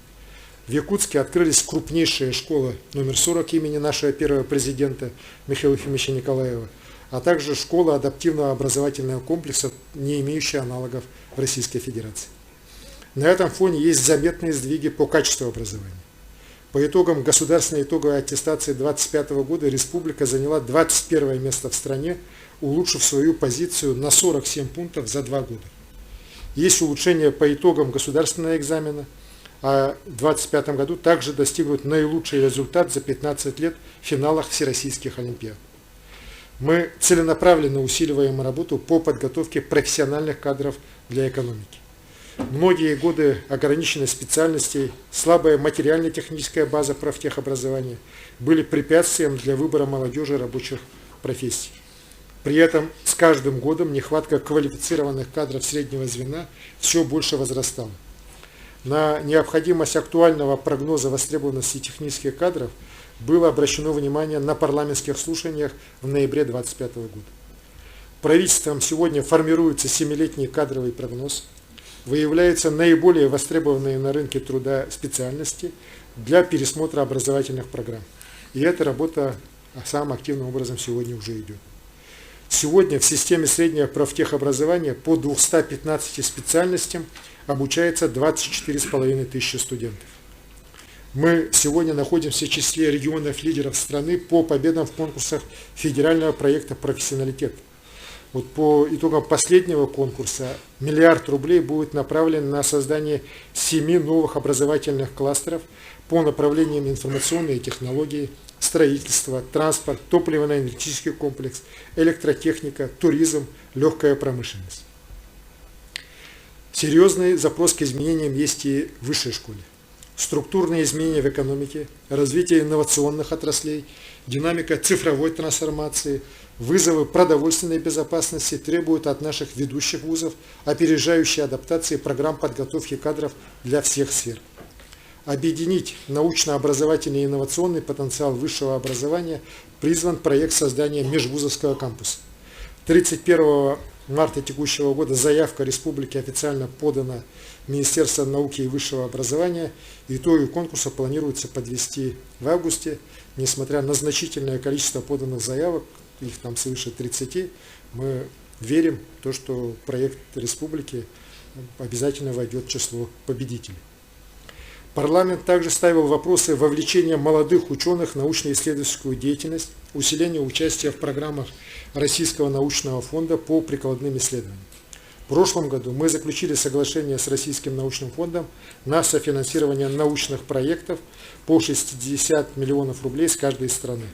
В Якутске открылись крупнейшая школа номер 40 имени нашего первого президента Михаила Ефимовича Николаева, а также школа адаптивного образовательного комплекса, не имеющая аналогов в Российской Федерации. На этом фоне есть заметные сдвиги по качеству образования. По итогам государственной итоговой аттестации 2025 года республика заняла 21 место в стране, улучшив свою позицию на 47 пунктов за 2 года. Есть улучшение по итогам государственного экзамена, а в 2025 году также достигнут наилучший результат за 15 лет в финалах всероссийских олимпиад. Мы целенаправленно усиливаем работу по подготовке профессиональных кадров для экономики. Многие годы ограниченность специальностей, слабая материально-техническая база профтехобразования были препятствием для выбора молодежи рабочих профессий. При этом с каждым годом нехватка квалифицированных кадров среднего звена все больше возрастала. На необходимость актуального прогноза востребованности технических кадров было обращено внимание на парламентских слушаниях в ноябре 2025 года. Правительством сегодня формируется 7-летний кадровый прогноз, выявляются наиболее востребованные на рынке труда специальности для пересмотра образовательных программ. И эта работа самым активным образом сегодня уже идет. Сегодня в системе среднего профтехобразования по 215 специальностям обучается 24,5 тысячи студентов. Мы сегодня находимся в числе регионов-лидеров страны по победам в конкурсах федерального проекта «Профессионалитет». Вот по итогам последнего конкурса 1 миллиард рублей будет направлен на создание 7 новых образовательных кластеров по направлениям информационные технологии, строительство, транспорт, топливно-энергетический комплекс, электротехника, туризм, легкая промышленность. Серьезный запрос к изменениям есть и в высшей школе. Структурные изменения в экономике, развитие инновационных отраслей, динамика цифровой трансформации, вызовы продовольственной безопасности требуют от наших ведущих вузов опережающей адаптации программ подготовки кадров для всех сфер. Объединить научно-образовательный и инновационный потенциал высшего образования призван проект создания межвузовского кампуса. 31 марта текущего года заявка республики официально подана в Министерство науки и высшего образования. Итоги конкурса планируется подвести в августе. Несмотря на значительное количество поданных заявок, их там свыше 30, мы верим в то, что проект республики обязательно войдет в число победителей. Парламент также ставил вопросы вовлечения молодых ученых в научно-исследовательскую деятельность, усиления участия в программах Российского научного фонда по прикладным исследованиям. В прошлом году мы заключили соглашение с Российским научным фондом на софинансирование научных проектов по 60 миллионов рублей с каждой страны.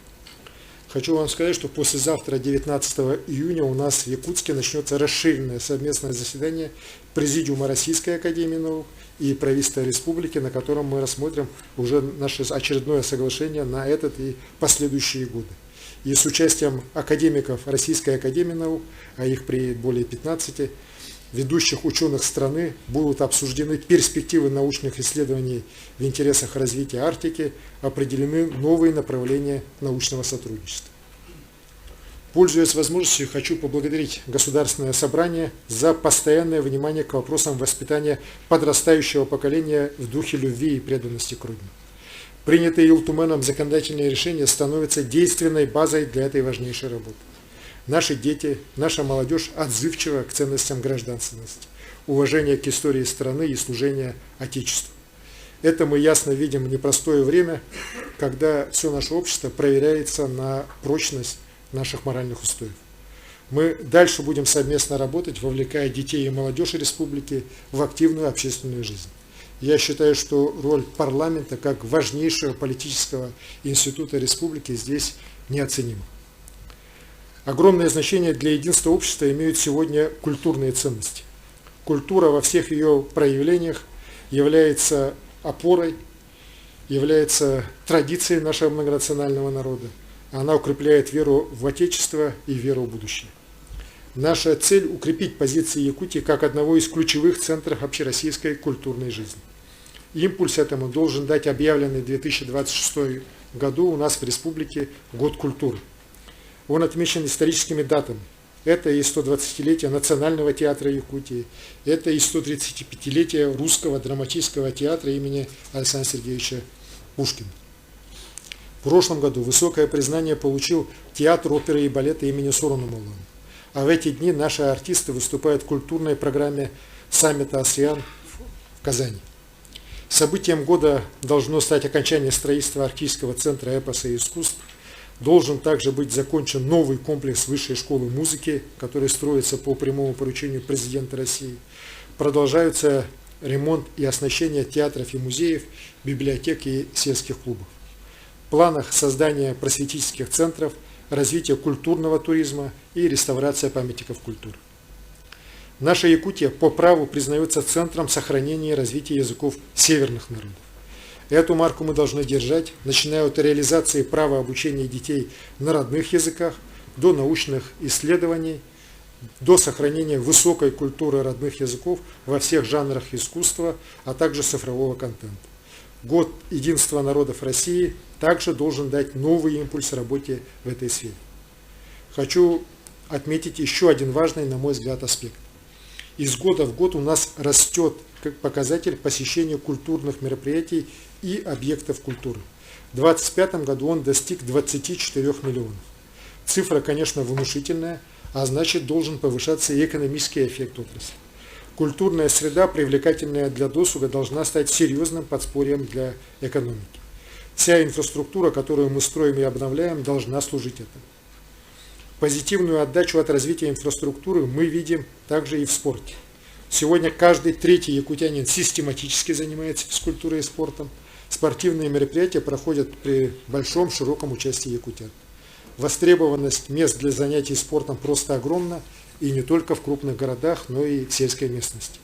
Хочу вам сказать, что послезавтра, 19 июня, у нас в Якутске начнется расширенное совместное заседание Президиума Российской академии наук и правительства республики, на котором мы рассмотрим уже наше очередное соглашение на этот и последующие годы. И с участием академиков Российской академии наук, а их при более 15, ведущих ученых страны, будут обсуждены перспективы научных исследований в интересах развития Арктики, определены новые направления научного сотрудничества. Пользуясь возможностью, хочу поблагодарить Государственное собрание за постоянное внимание к вопросам воспитания подрастающего поколения в духе любви и преданности к Родине. Принятые Илтуменом законодательные решения становятся действенной базой для этой важнейшей работы. Наши дети, наша молодежь отзывчива к ценностям гражданственности, уважения к истории страны и служения Отечеству. Это мы ясно видим в непростое время, когда все наше общество проверяется на прочность наших моральных устоев. Мы дальше будем совместно работать, вовлекая детей и молодежь республики в активную общественную жизнь. Я считаю, что роль парламента как важнейшего политического института республики здесь неоценима. Огромное значение для единства общества имеют сегодня культурные ценности. Культура во всех ее проявлениях является опорой, является традицией нашего многонационального народа. Она укрепляет веру в Отечество и веру в будущее. Наша цель – укрепить позиции Якутии как одного из ключевых центров общероссийской культурной жизни. Импульс этому должен дать объявленный в 2026 году у нас в республике Год культуры. Он отмечен историческими датами. Это и 120-летие Национального театра Якутии, это и 135-летие Русского драматического театра имени Александра Сергеевича Пушкина. В прошлом году высокое признание получил театр оперы и балета имени Сорона Молдова. А в эти дни наши артисты выступают в культурной программе саммита АСЕАН в Казани. Событием года должно стать окончание строительства Арктического центра эпоса и искусств. Должен также быть закончен новый комплекс высшей школы музыки, который строится по прямому поручению президента России. Продолжаются ремонт и оснащение театров и музеев, библиотек и сельских клубов. В планах создания просветительских центров, развитие культурного туризма и реставрация памятников культуры. Наша Якутия по праву признается центром сохранения и развития языков северных народов. Эту марку мы должны держать, начиная от реализации права обучения детей на родных языках, до научных исследований, до сохранения высокой культуры родных языков во всех жанрах искусства, а также цифрового контента. Год единства народов России также должен дать новый импульс работе в этой сфере. Хочу отметить еще один важный, на мой взгляд, аспект. Из года в год у нас растет как показатель посещения культурных мероприятий и объектов культуры. В 2025 году он достиг 24 миллионов. Цифра, конечно, внушительная, а значит должен повышаться и экономический эффект отрасли. Культурная среда, привлекательная для досуга, должна стать серьезным подспорьем для экономики. Вся инфраструктура, которую мы строим и обновляем, должна служить этому. Позитивную отдачу от развития инфраструктуры мы видим также и в спорте. Сегодня каждый третий якутянин систематически занимается физкультурой и спортом. Спортивные мероприятия проходят при большом, широком участии якутян. Востребованность мест для занятий спортом просто огромна, и не только в крупных городах, но и в сельской местности.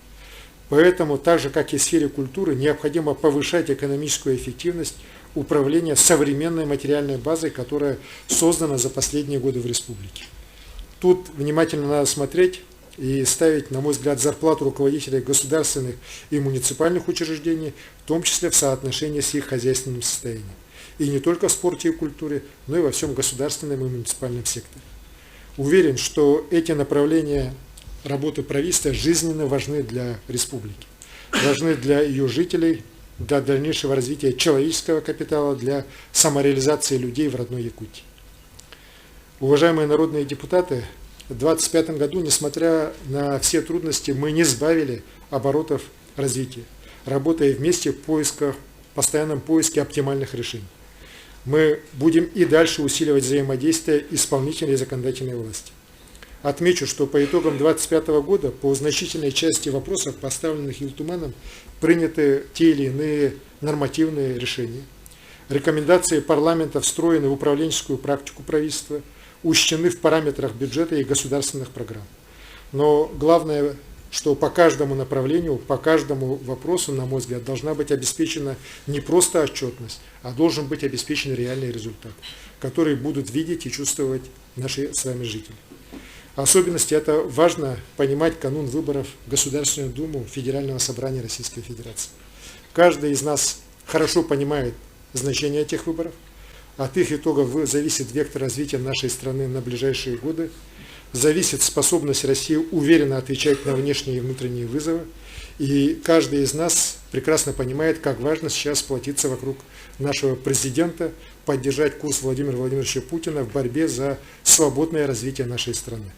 Поэтому, так же как и в сфере культуры, необходимо повышать экономическую эффективность управления современной материальной базой, которая создана за последние годы в республике. Тут внимательно надо смотреть и ставить, на мой взгляд, зарплату руководителей государственных и муниципальных учреждений, в том числе в соотношении с их хозяйственным состоянием. И не только в спорте и культуре, но и во всем государственном и муниципальном секторе. Уверен, что эти направления работы правительства жизненно важны для республики, важны для ее жителей, для дальнейшего развития человеческого капитала, для самореализации людей в родной Якутии. Уважаемые народные депутаты, в 2025 году, несмотря на все трудности, мы не сбавили оборотов развития, работая вместе в постоянном поиске оптимальных решений. Мы будем и дальше усиливать взаимодействие исполнительной и законодательной власти. Отмечу, что по итогам 2025 года по значительной части вопросов, поставленных Илтуманом, приняты те или иные нормативные решения. Рекомендации парламента встроены в управленческую практику правительства, учтены в параметрах бюджета и государственных программ. Но главное, что по каждому направлению, по каждому вопросу, на мой взгляд, должна быть обеспечена не просто отчетность, а должен быть обеспечен реальный результат, который будут видеть и чувствовать наши с вами жители. Особенности это важно понимать канун выборов в Государственную Думу Федерального собрания Российской Федерации. Каждый из нас хорошо понимает значение этих выборов. От их итогов зависит вектор развития нашей страны на ближайшие годы, зависит способность России уверенно отвечать на внешние и внутренние вызовы. И каждый из нас прекрасно понимает, как важно сейчас сплотиться вокруг нашего президента, поддержать курс Владимира Владимировича Путина в борьбе за свободное развитие нашей страны.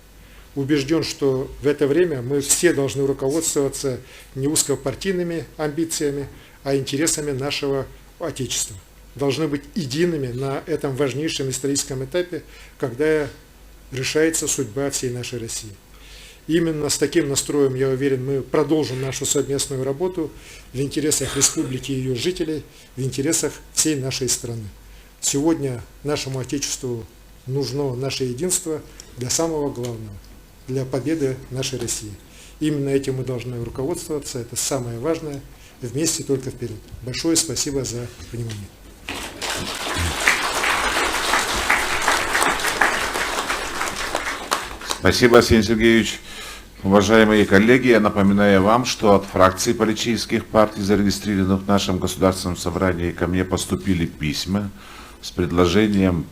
Убежден, что в это время мы все должны руководствоваться не узкопартийными амбициями, а интересами нашего Отечества. Должны быть едиными на этом важнейшем историческом этапе, когда решается судьба всей нашей России. Именно с таким настроем, я уверен, мы продолжим нашу совместную работу в интересах республики и ее жителей, в интересах всей нашей страны. Сегодня нашему Отечеству нужно наше единство для самого главного, для победы нашей России. Именно этим мы должны руководствоваться, это самое важное, вместе только вперед. Большое спасибо за внимание. Спасибо, Арсений Сергеевич. Уважаемые коллеги, я напоминаю вам, что от фракций политических партий, зарегистрированных в нашем Государственном собрании, ко мне поступили письма с предложением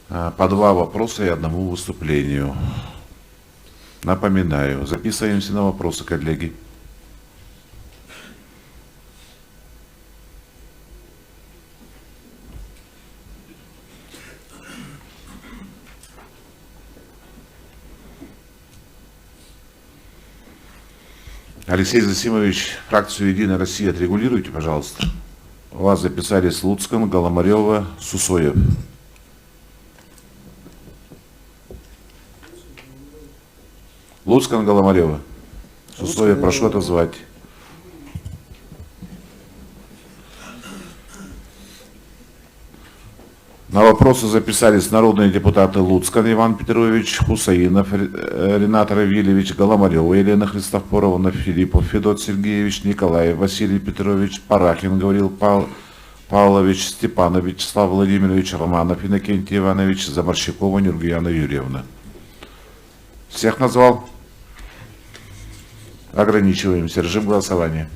по 2 вопроса и 1 выступлению. Напоминаю, записываемся на вопросы, коллеги. Алексей Засимович, фракцию «Единая Россия» отрегулируйте, пожалуйста. У вас записались Луцкан, Голомарева, Сусоев. Луцкан, Голомарева. Сусоев, прошу отозвать. На вопросы записались народные депутаты Луцкан Иван Петрович, Хусаинов Ренат Равильевич, Голомарева Елена Христофоровна, Филиппов Федот Сергеевич, Николаев Василий Петрович, Парахин Гаврил Павлович, Степанов Вячеслав Владимирович, Романов Иннокентий Иванович, Заморщикова Нюргияна Юрьевна. Всех назвал? Ограничиваемся. Режим голосования.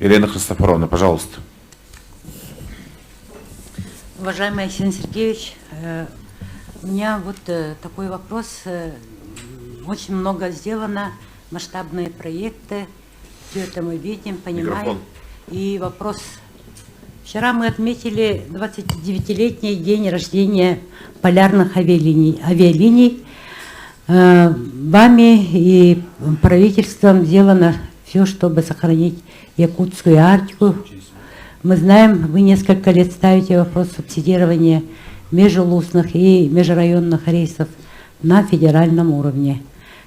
Елена Христофоровна, пожалуйста. Уважаемый Арсений Сергеевич, у меня вот такой вопрос. Очень много сделано, масштабные проекты Все это мы видим, понимаем. Микрофон. И вопрос. Вчера мы отметили 29-летний день рождения полярных авиалиний. Вами и правительством сделано все, чтобы сохранить Якутскую Арктику. Мы знаем, вы несколько лет ставите вопрос субсидирования межулусных и межрайонных рейсов на федеральном уровне.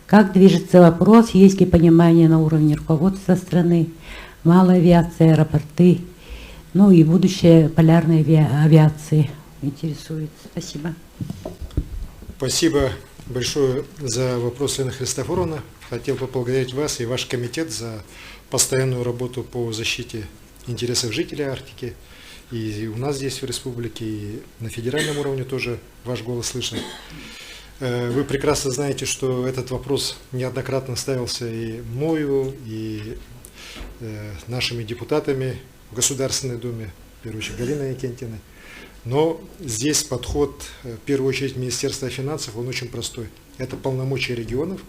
Как движется вопрос, есть ли понимание на уровне руководства страны, малой авиации, аэропорты, ну и будущее полярной авиации интересует. Спасибо. Спасибо большое за вопрос, Лена Христофоровна. Хотел бы поблагодарить вас и ваш комитет за постоянную работу по защите интересов жителей Арктики. И у нас здесь в республике, и на федеральном уровне тоже ваш голос слышен. Вы прекрасно знаете, что этот вопрос неоднократно ставился и мною, и нашими депутатами в Государственной Думе, в первую очередь Галиной Якентьевной. Но здесь подход, в первую очередь, Министерства финансов, он очень простой. Это полномочия регионов,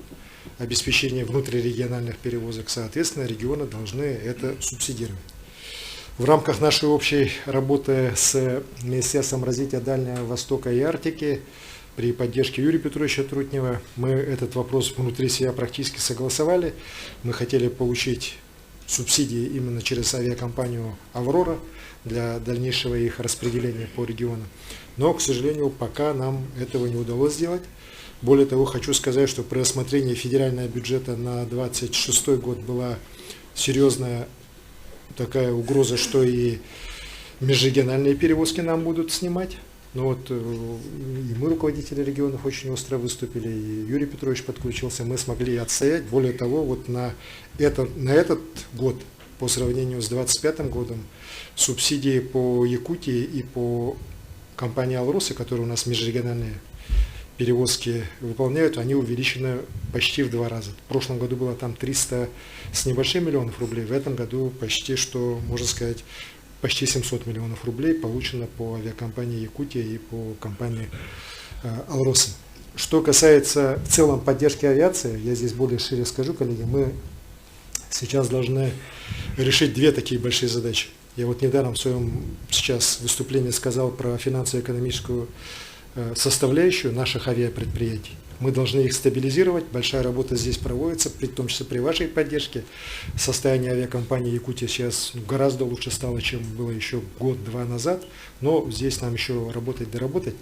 обеспечение внутрирегиональных перевозок. Соответственно, регионы должны это субсидировать. В рамках нашей общей работы с Министерством развития Дальнего Востока и Арктики при поддержке Юрия Петровича Трутнева мы этот вопрос внутри себя практически согласовали. Мы хотели получить субсидии именно через авиакомпанию «Аврора» для дальнейшего их распределения по регионам. Но, к сожалению, пока нам этого не удалось сделать. Более того, хочу сказать, что при рассмотрении федерального бюджета на 2026 год была серьезная такая угроза, что и межрегиональные перевозки нам будут снимать. Но вот и мы, руководители регионов, очень остро выступили, и Юрий Петрович подключился, мы смогли отстоять. Более того, вот на этот год, по сравнению с 2025 годом, субсидии по Якутии и по компании «Алросы», которые у нас межрегиональные перевозки выполняют, они увеличены почти в 2 раза. В прошлом году было там 300 с небольшим миллионов рублей, в этом году почти, что можно сказать, почти 700 миллионов рублей получено по авиакомпании «Якутия» и по компании «Алросы». Что касается в целом поддержки авиации, я здесь более шире скажу, коллеги, мы сейчас должны решить 2 такие большие задачи. Я вот недаром в своем сейчас выступлении сказал про финансово-экономическую составляющую наших авиапредприятий. Мы должны их стабилизировать, большая работа здесь проводится, в том числе при вашей поддержке. Состояние авиакомпании «Якутия» сейчас гораздо лучше стало, чем было еще год-два назад, но здесь нам еще работать, доработать.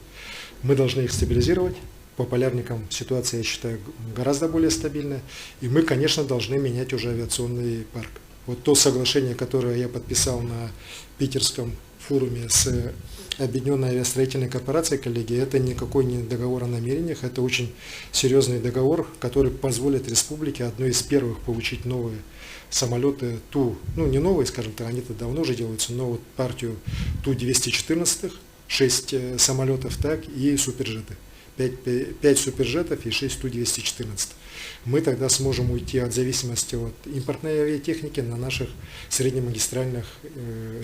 Мы должны их стабилизировать. По полярникам ситуация, я считаю, гораздо более стабильная. И мы, конечно, должны менять уже авиационный парк. Вот то соглашение, которое я подписал на питерском форуме с Объединенной авиастроительной корпорацией, коллеги, это никакой не договор о намерениях, это очень серьезный договор, который позволит республике одной из первых получить новые самолеты, не новые, скажем так, они-то давно уже делаются, но вот партию Ту-214, 6 самолетов, так, и супержеты. 5 супержетов и 6 Ту-214. Мы тогда сможем уйти от зависимости от импортной авиатехники на наших среднемагистральных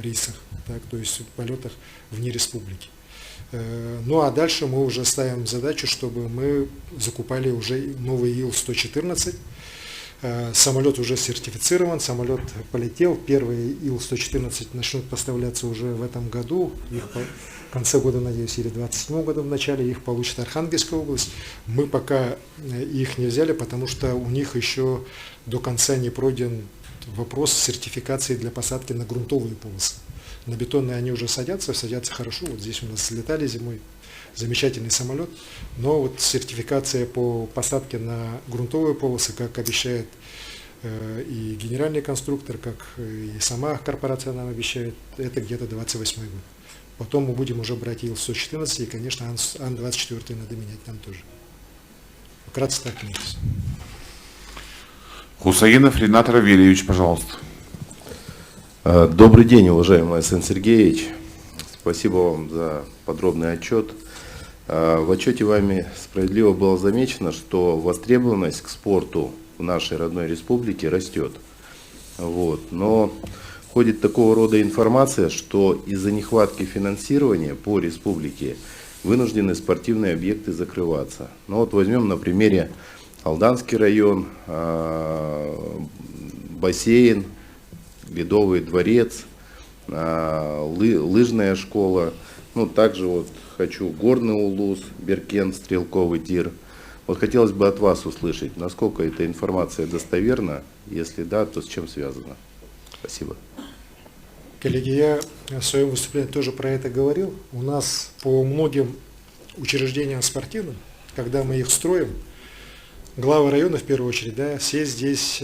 рейсах, так, то есть полетах вне республики. Ну а дальше мы уже ставим задачу, чтобы мы закупали уже новый Ил-114. Самолет уже сертифицирован, самолет полетел. Первые Ил-114 начнут поставляться уже в этом году. Их в конце года, надеюсь, или в 2027 году в начале их получит Архангельская область. Мы пока их не взяли, потому что у них еще до конца не пройден вопрос сертификации для посадки на грунтовые полосы. На бетонные они уже садятся хорошо. Вот здесь у нас летали зимой. Замечательный самолет, но вот сертификация по посадке на грунтовые полосы, как обещает и генеральный конструктор, как и сама корпорация нам обещает, это где-то 28 год. Потом мы будем уже брать Ил-114 и, конечно, Ан-24 надо менять нам тоже. Вкратце так, Михаил. Хусаинов Ринат Равильевич, пожалуйста. Добрый день, уважаемый Арсений Сергеевич. Спасибо вам за подробный отчет. В отчете вами справедливо было замечено, что востребованность к спорту в нашей родной республике растет. Но ходит такого рода информация, что из-за нехватки финансирования по республике вынуждены спортивные объекты закрываться. Возьмем на примере Алданский район, бассейн, Ледовый дворец, лыжная школа. Ну, также вот хочу горный улус, Беркен, стрелковый тир. Вот хотелось бы от вас услышать, насколько эта информация достоверна, если да, то с чем связано. Спасибо. Коллеги, я в своем выступлении тоже про это говорил. У нас по многим учреждениям спортивным, когда мы их строим, главы района в первую очередь, да, все здесь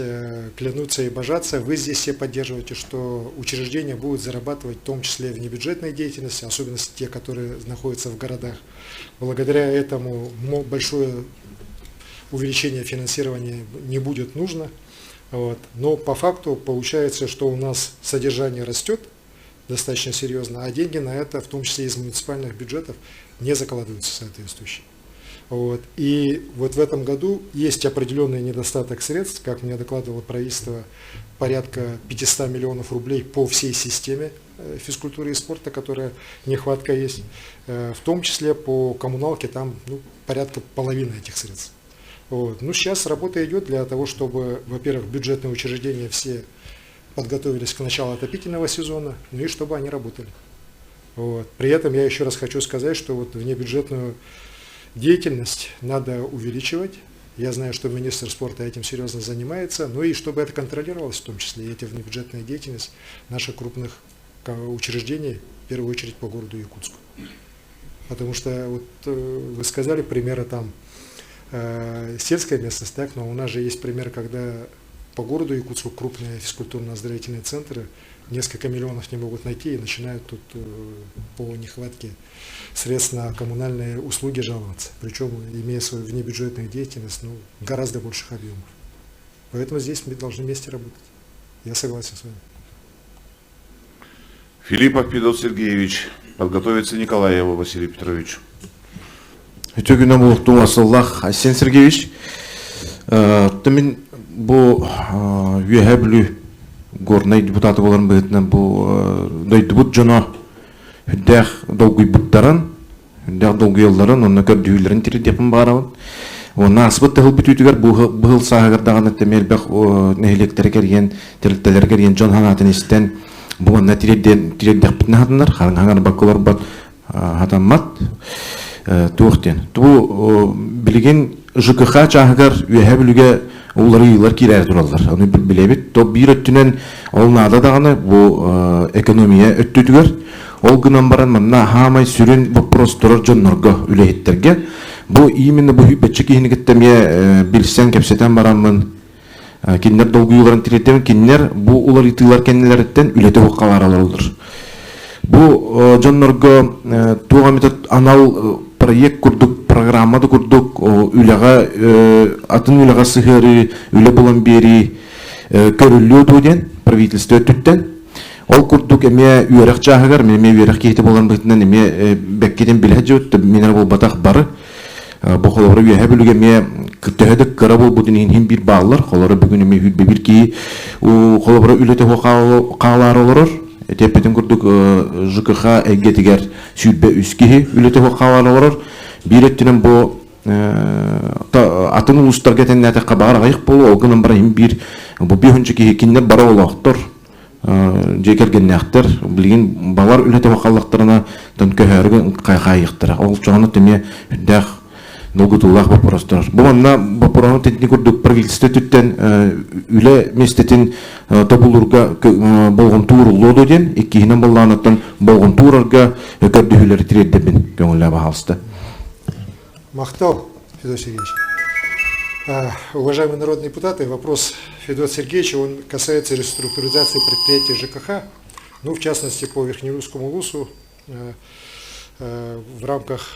клянутся и божатся, вы здесь все поддерживаете, что учреждения будут зарабатывать в том числе в внебюджетной деятельности, особенно те, которые находятся в городах. Благодаря этому большое увеличение финансирования не будет нужно. Вот. Но по факту получается, что у нас содержание растет достаточно серьезно, а деньги на это, в том числе из муниципальных бюджетов, не закладываются соответствующие. Вот. И вот в этом году есть определенный недостаток средств, как мне докладывало правительство, порядка 500 миллионов рублей по всей системе физкультуры и спорта, которая нехватка есть, в том числе по коммуналке там порядка половины этих средств. Вот. Ну, сейчас работа идет для того, чтобы, во-первых, бюджетные учреждения все подготовились к началу отопительного сезона, ну и чтобы они работали. Вот. При этом я еще раз хочу сказать, что вот внебюджетную деятельность надо увеличивать. Я знаю, что министр спорта этим серьезно занимается, ну и чтобы это контролировалось, в том числе и эта внебюджетная деятельность наших крупных учреждений, в первую очередь по городу Якутску. Потому что вот вы сказали примеры там сельская местность, так, но у нас же есть пример, когда по городу Якутску крупные физкультурно-оздоровительные центры несколько миллионов не могут найти и начинают тут по нехватке средств на коммунальные услуги жаловаться, причем имея свою внебюджетную деятельность гораздо больших объемов. Поэтому здесь мы должны вместе работать. Я согласен с вами. Филиппов Федот Сергеевич. Подготовится Николаева Василий Петрович. Өтөгүнө булуктуу Асыллах Асен Сергеевич. Тымин бу үйәһәблү горнай депутаты боларын быһытна бу дойдубут жоно хүддәх долгуй буттарын, хүддәх долгуй йылларын, онна көрдүйләрен тирдепин барабын. Онна асбыт тыгыл бүтүтүгәр быһыл саһагырдаган темелбек нехилектер керген, тирелтелер керген жон ханатын истен бу онна тирдек битне хатыннар, хаңар баккалар бат хатаммат. Туохтен. Ту билген ЖКХ чагыр үйәһәблүгә улары йыллар кирәр тураллар. Аны билебит. То бир өттүнен ол нада даганы бу экономия өттүтүгәр. Ол гынан баран манна хамай сүрен вопрос турар жоннорго үлеһиттерге. Бу именно бу бечки хинигеттемия билсен кепсетен барамын. Киннер долгуйларын тиретем, киннер бу улар итылар кеннелерден үлете оккалар олдур. Бу жоннорго туга метод анал проект курдук, программады курдук, үлега атын үлега сыгыры, үле булан бери көрүлүү дуден правительство өттүттен. Ол курдук эме үйрәк чагыр, эме үйрәк кейте болган бытынан эме беккеден билһәҗә өттү, минер бул батак бары. Бу холоры үйәһәбүлүгә эме көтәһәдек карабул бу динин бир баллар, холоры бүгүн эме хүтбе бир ки, у холоры үлете калар олорор. Тепетен курдук ЖКХ эгетигер сүрбе үскеһи үлете калар олорор. Бирэттинен бу атын улустарга теннәтә кабар гайык болу, огынын бара бир бу бихунчыки кинне бара олоктор. Жекергеннәктер, билген балар үлете каллыктарына тон көһәргә кайгыктыр. Ол чоны теме дәх ногутуллах вопростар. Бу анна вопросы техник курдук правительство түттен үле местетин табулурга болгон туурулуу ден, иккинен болганаттан болгон туурарга көрдүлөр тиреддебин көңүллө баалысты. Махтал, Федот Сергеевич. Уважаемые народные депутаты, вопрос Федота Сергеевича, он касается реструктуризации предприятий ЖКХ, ну, в частности, по Верхнеуральскому ЛУСу в рамках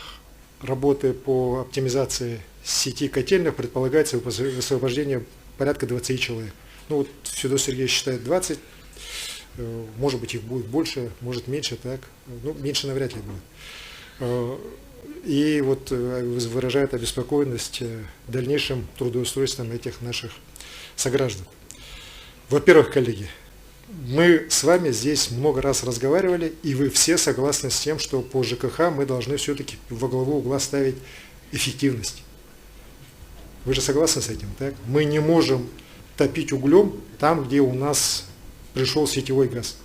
работы по оптимизации сети котельных предполагается высвобождение порядка 20 человек. Ну, вот Федот Сергеевич считает 20, может быть, их будет больше, может меньше, так, ну, меньше навряд ли будет. И вот выражает обеспокоенность дальнейшим трудоустройством этих наших сограждан. Во-первых, коллеги, мы с вами здесь много раз разговаривали, и вы все согласны с тем, что по ЖКХ мы должны все-таки во главу угла ставить эффективность. Вы же согласны с этим, так? Мы не можем топить углем там, где у нас пришел сетевой газ.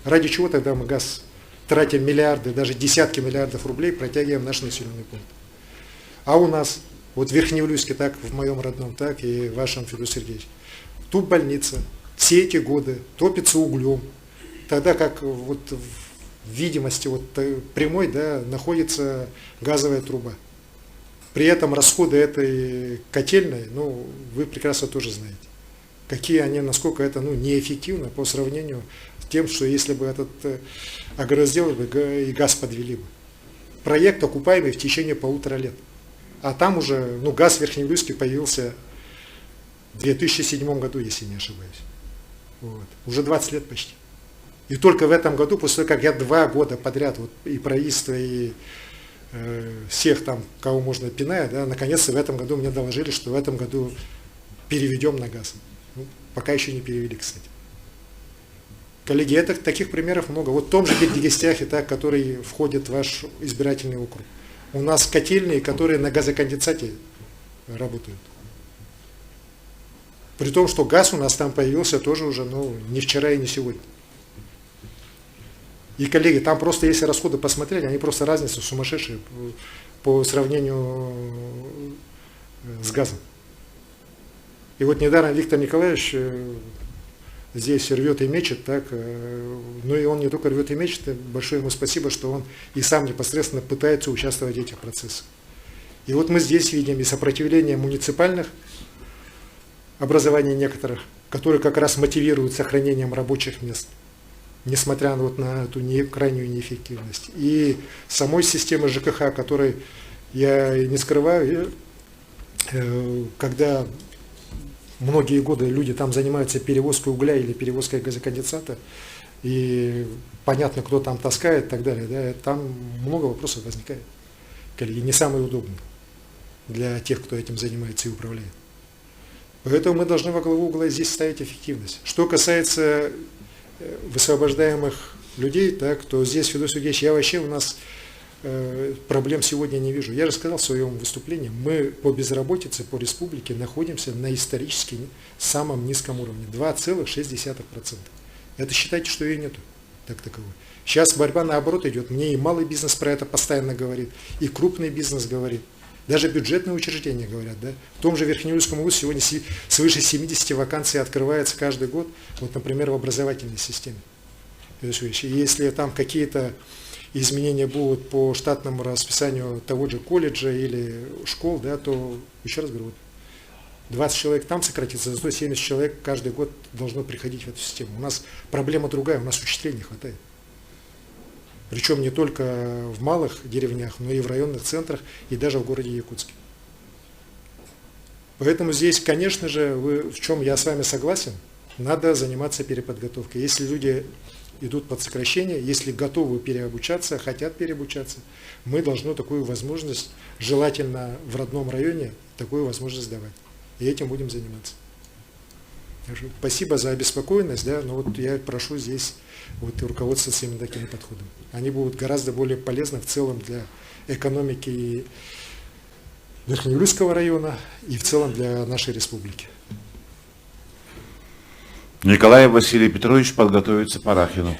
Ради чего тогда мы газ, тратя миллиарды, даже десятки миллиардов рублей, протягиваем наш населенный пункт? А у нас, вот в Верхнеуфлейске, так в моем родном, так и в вашем, Федор Сергеевич, тут больница все эти годы топится углем, тогда как вот в видимости вот прямой, да, находится газовая труба. При этом расходы этой котельной, ну, вы прекрасно тоже знаете, какие они, насколько это, ну, неэффективно по сравнению с тем, что если бы этот агрораздел и газ подвели бы. Проект окупаемый в течение 1,5 лет. А там уже, ну, газ в Верхнеуфлейске появился в 2007 году, если не ошибаюсь. Вот. Уже 20 лет почти. И только в этом году, после того, как я 2 года подряд, вот, и правительство, и всех там, кого можно пиная, да, наконец-то в этом году мне доложили, что в этом году переведем на газ. Ну, пока еще не перевели, кстати. Коллеги, таких примеров много. Вот в том же Бердигестяхе, так, который входит в ваш избирательный округ, у нас котельные, которые на газоконденсате работают. При том, что газ у нас там появился тоже уже, ну, не вчера и не сегодня. И, коллеги, там просто, если расходы посмотреть, они просто разница сумасшедшие по сравнению с газом. И вот недаром Виктор Николаевич здесь рвет и мечет, так, ну и он не только рвет и мечет, большое ему спасибо, что он и сам непосредственно пытается участвовать в этих процессах. И вот мы здесь видим и сопротивление муниципальных образований некоторых, которые как раз мотивируют сохранением рабочих мест, несмотря вот на эту крайнюю неэффективность. И самой системы ЖКХ, которой я не скрываю, когда многие годы люди там занимаются перевозкой угля или перевозкой газоконденсата, и понятно, кто там таскает и так далее, да, там много вопросов возникает. Коллеги, не самые удобные для тех, кто этим занимается и управляет. Поэтому мы должны во главу угла здесь ставить эффективность. Что касается высвобождаемых людей, так, то здесь, Федор Сергеевич, я вообще у нас проблем сегодня не вижу. Я же сказал в своем выступлении, мы по безработице по республике находимся на исторически самом низком уровне, 2,6%. Это считайте, что ее нету, так таковой. Сейчас борьба наоборот идет, мне и малый бизнес про это постоянно говорит, и крупный бизнес говорит. Даже бюджетные учреждения говорят, да. В том же Верхнеуфлейском УВУЗ сегодня свыше 70 вакансий открывается каждый год, вот, например, в образовательной системе. И если там какие-то изменения будут по штатному расписанию того же колледжа или школ, да, то, еще раз говорю, вот 20 человек там сократится, зато 70 человек каждый год должно приходить в эту систему. У нас проблема другая, у нас учителей не хватает. Причем не только в малых деревнях, но и в районных центрах, и даже в городе Якутске. Поэтому здесь, конечно же, в чем я с вами согласен, надо заниматься переподготовкой. Если люди идут под сокращение, если готовы переобучаться, хотят переобучаться, мы должны такую возможность, желательно в родном районе, такую возможность давать. И этим будем заниматься. Спасибо за обеспокоенность, да, но вот я прошу здесь вот руководствоваться именно такими подходами. Они будут гораздо более полезны в целом для экономики Верхнеуфлейского района и в целом для нашей республики. Николай Василий Петрович подготовится Парахину.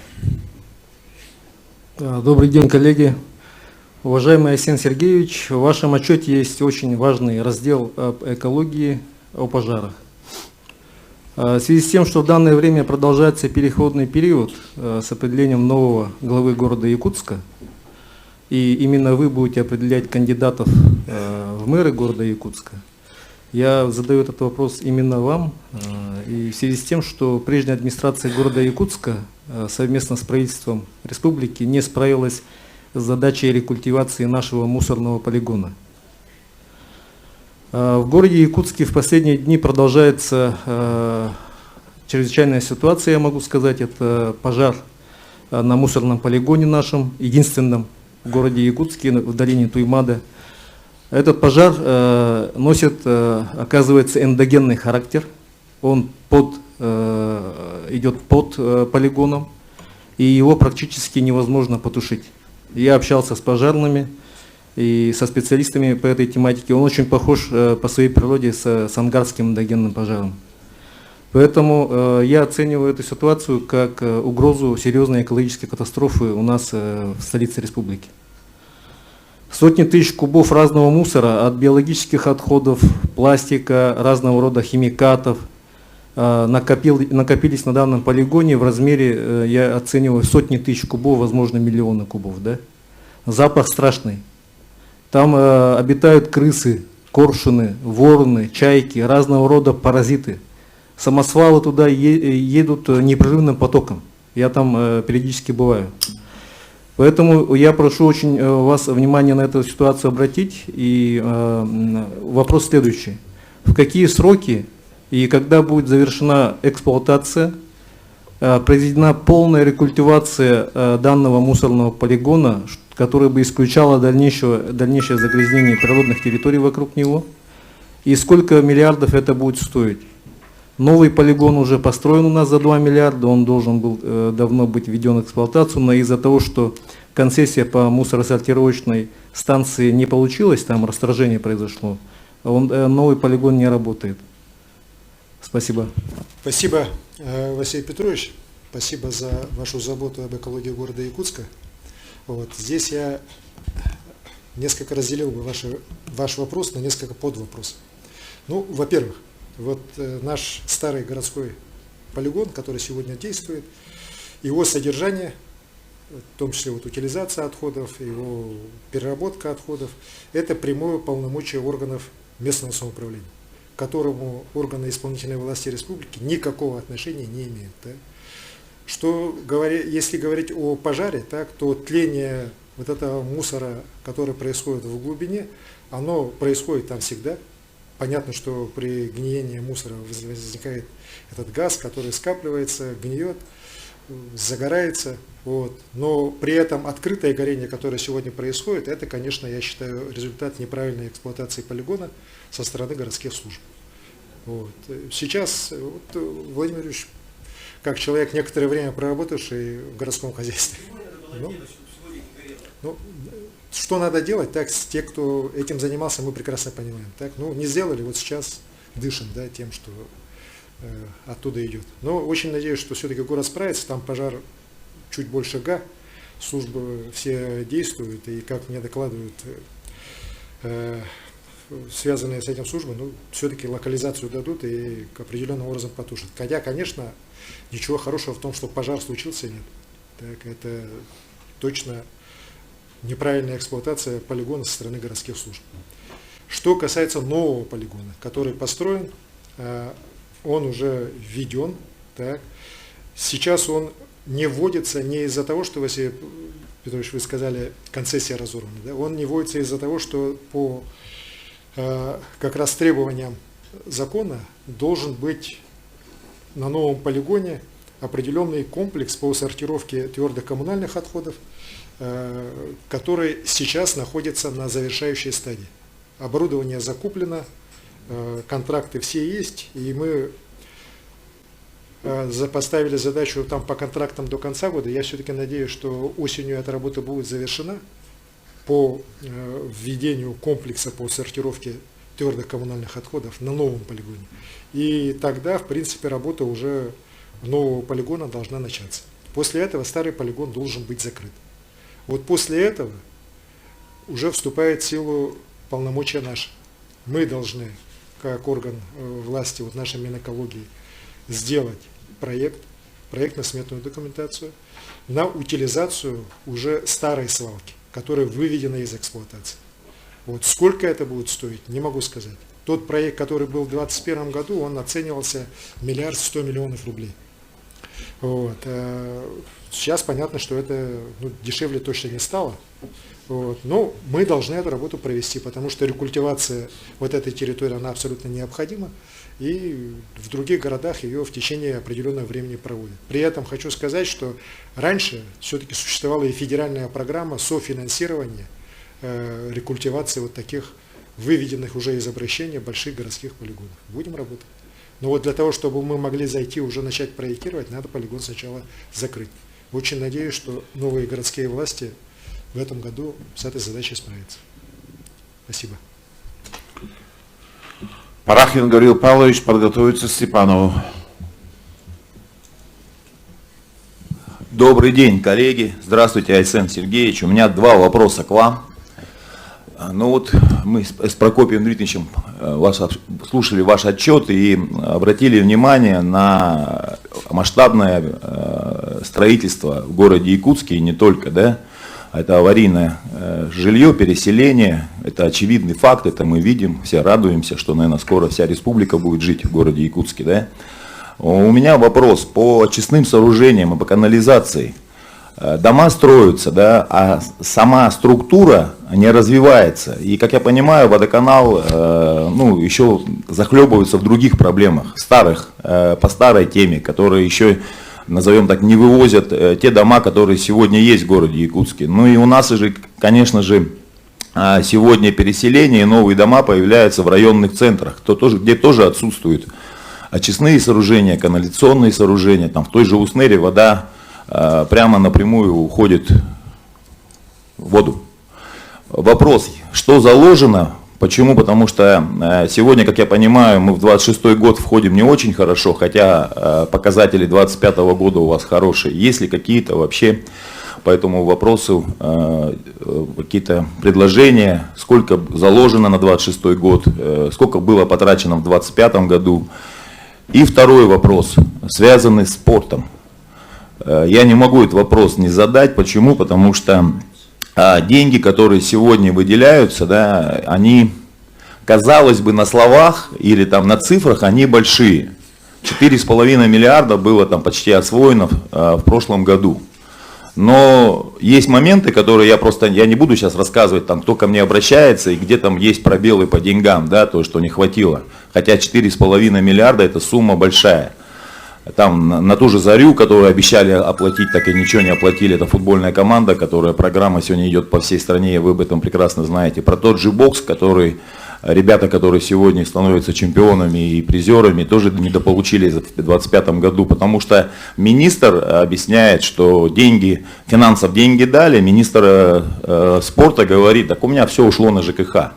Добрый день, коллеги. Уважаемый Арсений Сергеевич, в вашем отчете есть очень важный раздел об экологии, о пожарах. В связи с тем, что в данное время продолжается переходный период с определением нового главы города Якутска, и именно вы будете определять кандидатов в мэры города Якутска, я задаю этот вопрос именно вам, и в связи с тем, что прежняя администрация города Якутска совместно с правительством республики не справилась с задачей рекультивации нашего мусорного полигона. В городе Якутске в последние дни продолжается чрезвычайная ситуация, я могу сказать, это пожар на мусорном полигоне нашем, единственном в городе Якутске, в долине Туймада. Этот пожар носит, оказывается, эндогенный характер, он идет под полигоном, и его практически невозможно потушить. Я общался с пожарными и со специалистами по этой тематике. Он очень похож по своей природе с ангарским эндогенным пожаром. Поэтому я оцениваю эту ситуацию как угрозу серьезной экологической катастрофы у нас в столице республики. Сотни тысяч кубов разного мусора, от биологических отходов, пластика, разного рода химикатов, накопились на данном полигоне в размере, я оцениваю, сотни тысяч кубов, возможно, миллионы кубов. Да? Запах страшный. Там обитают крысы, коршуны, вороны, чайки, разного рода паразиты. Самосвалы туда едут непрерывным потоком. Я там периодически бываю. Поэтому я прошу очень вас внимание на эту ситуацию обратить. И вопрос следующий. В какие сроки и когда будет завершена эксплуатация, произведена полная рекультивация данного мусорного полигона, которая бы исключала дальнейшее загрязнение природных территорий вокруг него, и сколько миллиардов это будет стоить? Новый полигон уже построен у нас за 2 миллиарда, он должен был давно быть введен в эксплуатацию, но из-за того, что концессия по мусоросортировочной станции не получилась, там расторжение произошло, новый полигон не работает. Спасибо. Спасибо, Василий Петрович. Спасибо за вашу заботу об экологии города Якутска. Вот. Здесь я несколько разделил бы ваш вопрос на несколько подвопросов. Ну, во-первых, вот наш старый городской полигон, который сегодня действует, его содержание, в том числе вот утилизация отходов, его переработка отходов, это прямое полномочие органов местного самоуправления, к которому органы исполнительной власти республики никакого отношения не имеют. Да? Если говорить о пожаре, так, то тление вот этого мусора, который происходит в глубине, оно происходит там всегда. Понятно, что при гниении мусора возникает этот газ, который скапливается, гниет, загорается. Вот. Но при этом открытое горение, которое сегодня происходит, это, конечно, я считаю, результат неправильной эксплуатации полигона со стороны городских служб. Вот. Сейчас, Владимир Ильич, как человек, некоторое время проработавший в городском хозяйстве, что надо делать, так, те, кто этим занимался, мы прекрасно понимаем. Так, не сделали, вот сейчас дышим, да, тем, что оттуда идет. Но очень надеюсь, что все-таки город справится, там пожар чуть больше га, службы все действуют, и как мне докладывают связанные с этим службы, все-таки локализацию дадут и определенным образом потушат. Хотя, конечно, ничего хорошего в том, что пожар случился, нет. Так, это точно неправильная эксплуатация полигона со стороны городских служб. Что касается нового полигона, который построен, он уже введен. Так. Сейчас он не вводится не из-за того, что, Василий Петрович, вы сказали, концессия разорвана. Да? Он не вводится из-за того, что по как раз требованиям закона должен быть на новом полигоне определенный комплекс по сортировке твердых коммунальных отходов, который сейчас находится на завершающей стадии. Оборудование закуплено, контракты все есть, и мы поставили задачу там по контрактам до конца года. Я все-таки надеюсь, что осенью эта работа будет завершена по введению комплекса по сортировке твердых коммунальных отходов на новом полигоне. И тогда, в принципе, работа уже нового полигона должна начаться. После этого старый полигон должен быть закрыт. Вот после этого уже вступает в силу полномочия наши. Мы должны, как орган власти, вот нашей Минэкологии, сделать проектно-сметную документацию на утилизацию уже старой свалки, которая выведена из эксплуатации. Вот сколько это будет стоить, не могу сказать. Тот проект, который был в 2021 году, он оценивался 1 100 000 000 рублей. Вот. Сейчас понятно, что это дешевле точно не стало. Вот. Но мы должны эту работу провести, потому что рекультивация вот этой территории, она абсолютно необходима. И в других городах ее в течение определенного времени проводят. При этом хочу сказать, что раньше все-таки существовала и федеральная программа софинансирования рекультивации вот таких выведенных уже из обращения больших городских полигонов. Будем работать. Но вот для того, чтобы мы могли зайти, уже начать проектировать, надо полигон сначала закрыть. Очень надеюсь, что новые городские власти в этом году с этой задачей справятся. Спасибо. Парахин Гаврил Павлович, подготовиться Степанову. Добрый день, коллеги. Здравствуйте, Айсен Сергеевич. У меня два вопроса к вам. Ну вот мы с Прокопием Дмитриевичем слушали ваш отчет и обратили внимание на масштабное строительство в городе Якутске и не только, да? Это аварийное жилье, переселение, это очевидный факт, это мы видим, все радуемся, что, наверное, скоро вся республика будет жить в городе Якутске, да? У меня вопрос по очистным сооружениям и по канализации. Дома строятся, да, а сама структура не развивается. И, как я понимаю, водоканал еще захлебывается в других проблемах, старых, по старой теме, которые еще, назовем так, не вывозят те дома, которые сегодня есть в городе Якутске. Ну и у нас же, конечно же, сегодня переселение и новые дома появляются в районных центрах, где тоже отсутствуют очистные сооружения, канализационные сооружения. Там в той же Уснере вода прямо напрямую уходит в воду. Вопрос, что заложено, почему? Потому что сегодня, как я понимаю, мы в 26-й год входим не очень хорошо, хотя показатели 25-го года у вас хорошие. Есть ли какие-то вообще по этому вопросу какие-то предложения, сколько заложено на 26-й год, сколько было потрачено в 25-м году? И второй вопрос, связанный с спортом. Я не могу этот вопрос не задать. Почему? Потому что деньги, которые сегодня выделяются, да, они, казалось бы, на словах или там на цифрах, они большие. 4,5 миллиарда было там почти освоено в прошлом году. Но есть моменты, которые я не буду сейчас рассказывать, там, кто ко мне обращается и где там есть пробелы по деньгам, да, то, что не хватило. Хотя 4,5 миллиарда это сумма большая. Там на ту же Зарю, которую обещали оплатить, так и ничего не оплатили. Это футбольная команда, которая программа сегодня идет по всей стране, и вы об этом прекрасно знаете. Про тот же бокс, ребята, которые сегодня становятся чемпионами и призерами, тоже недополучили в 2025 году, потому что министр объясняет, что финансов деньги дали, министр спорта говорит, так у меня все ушло на ЖКХ.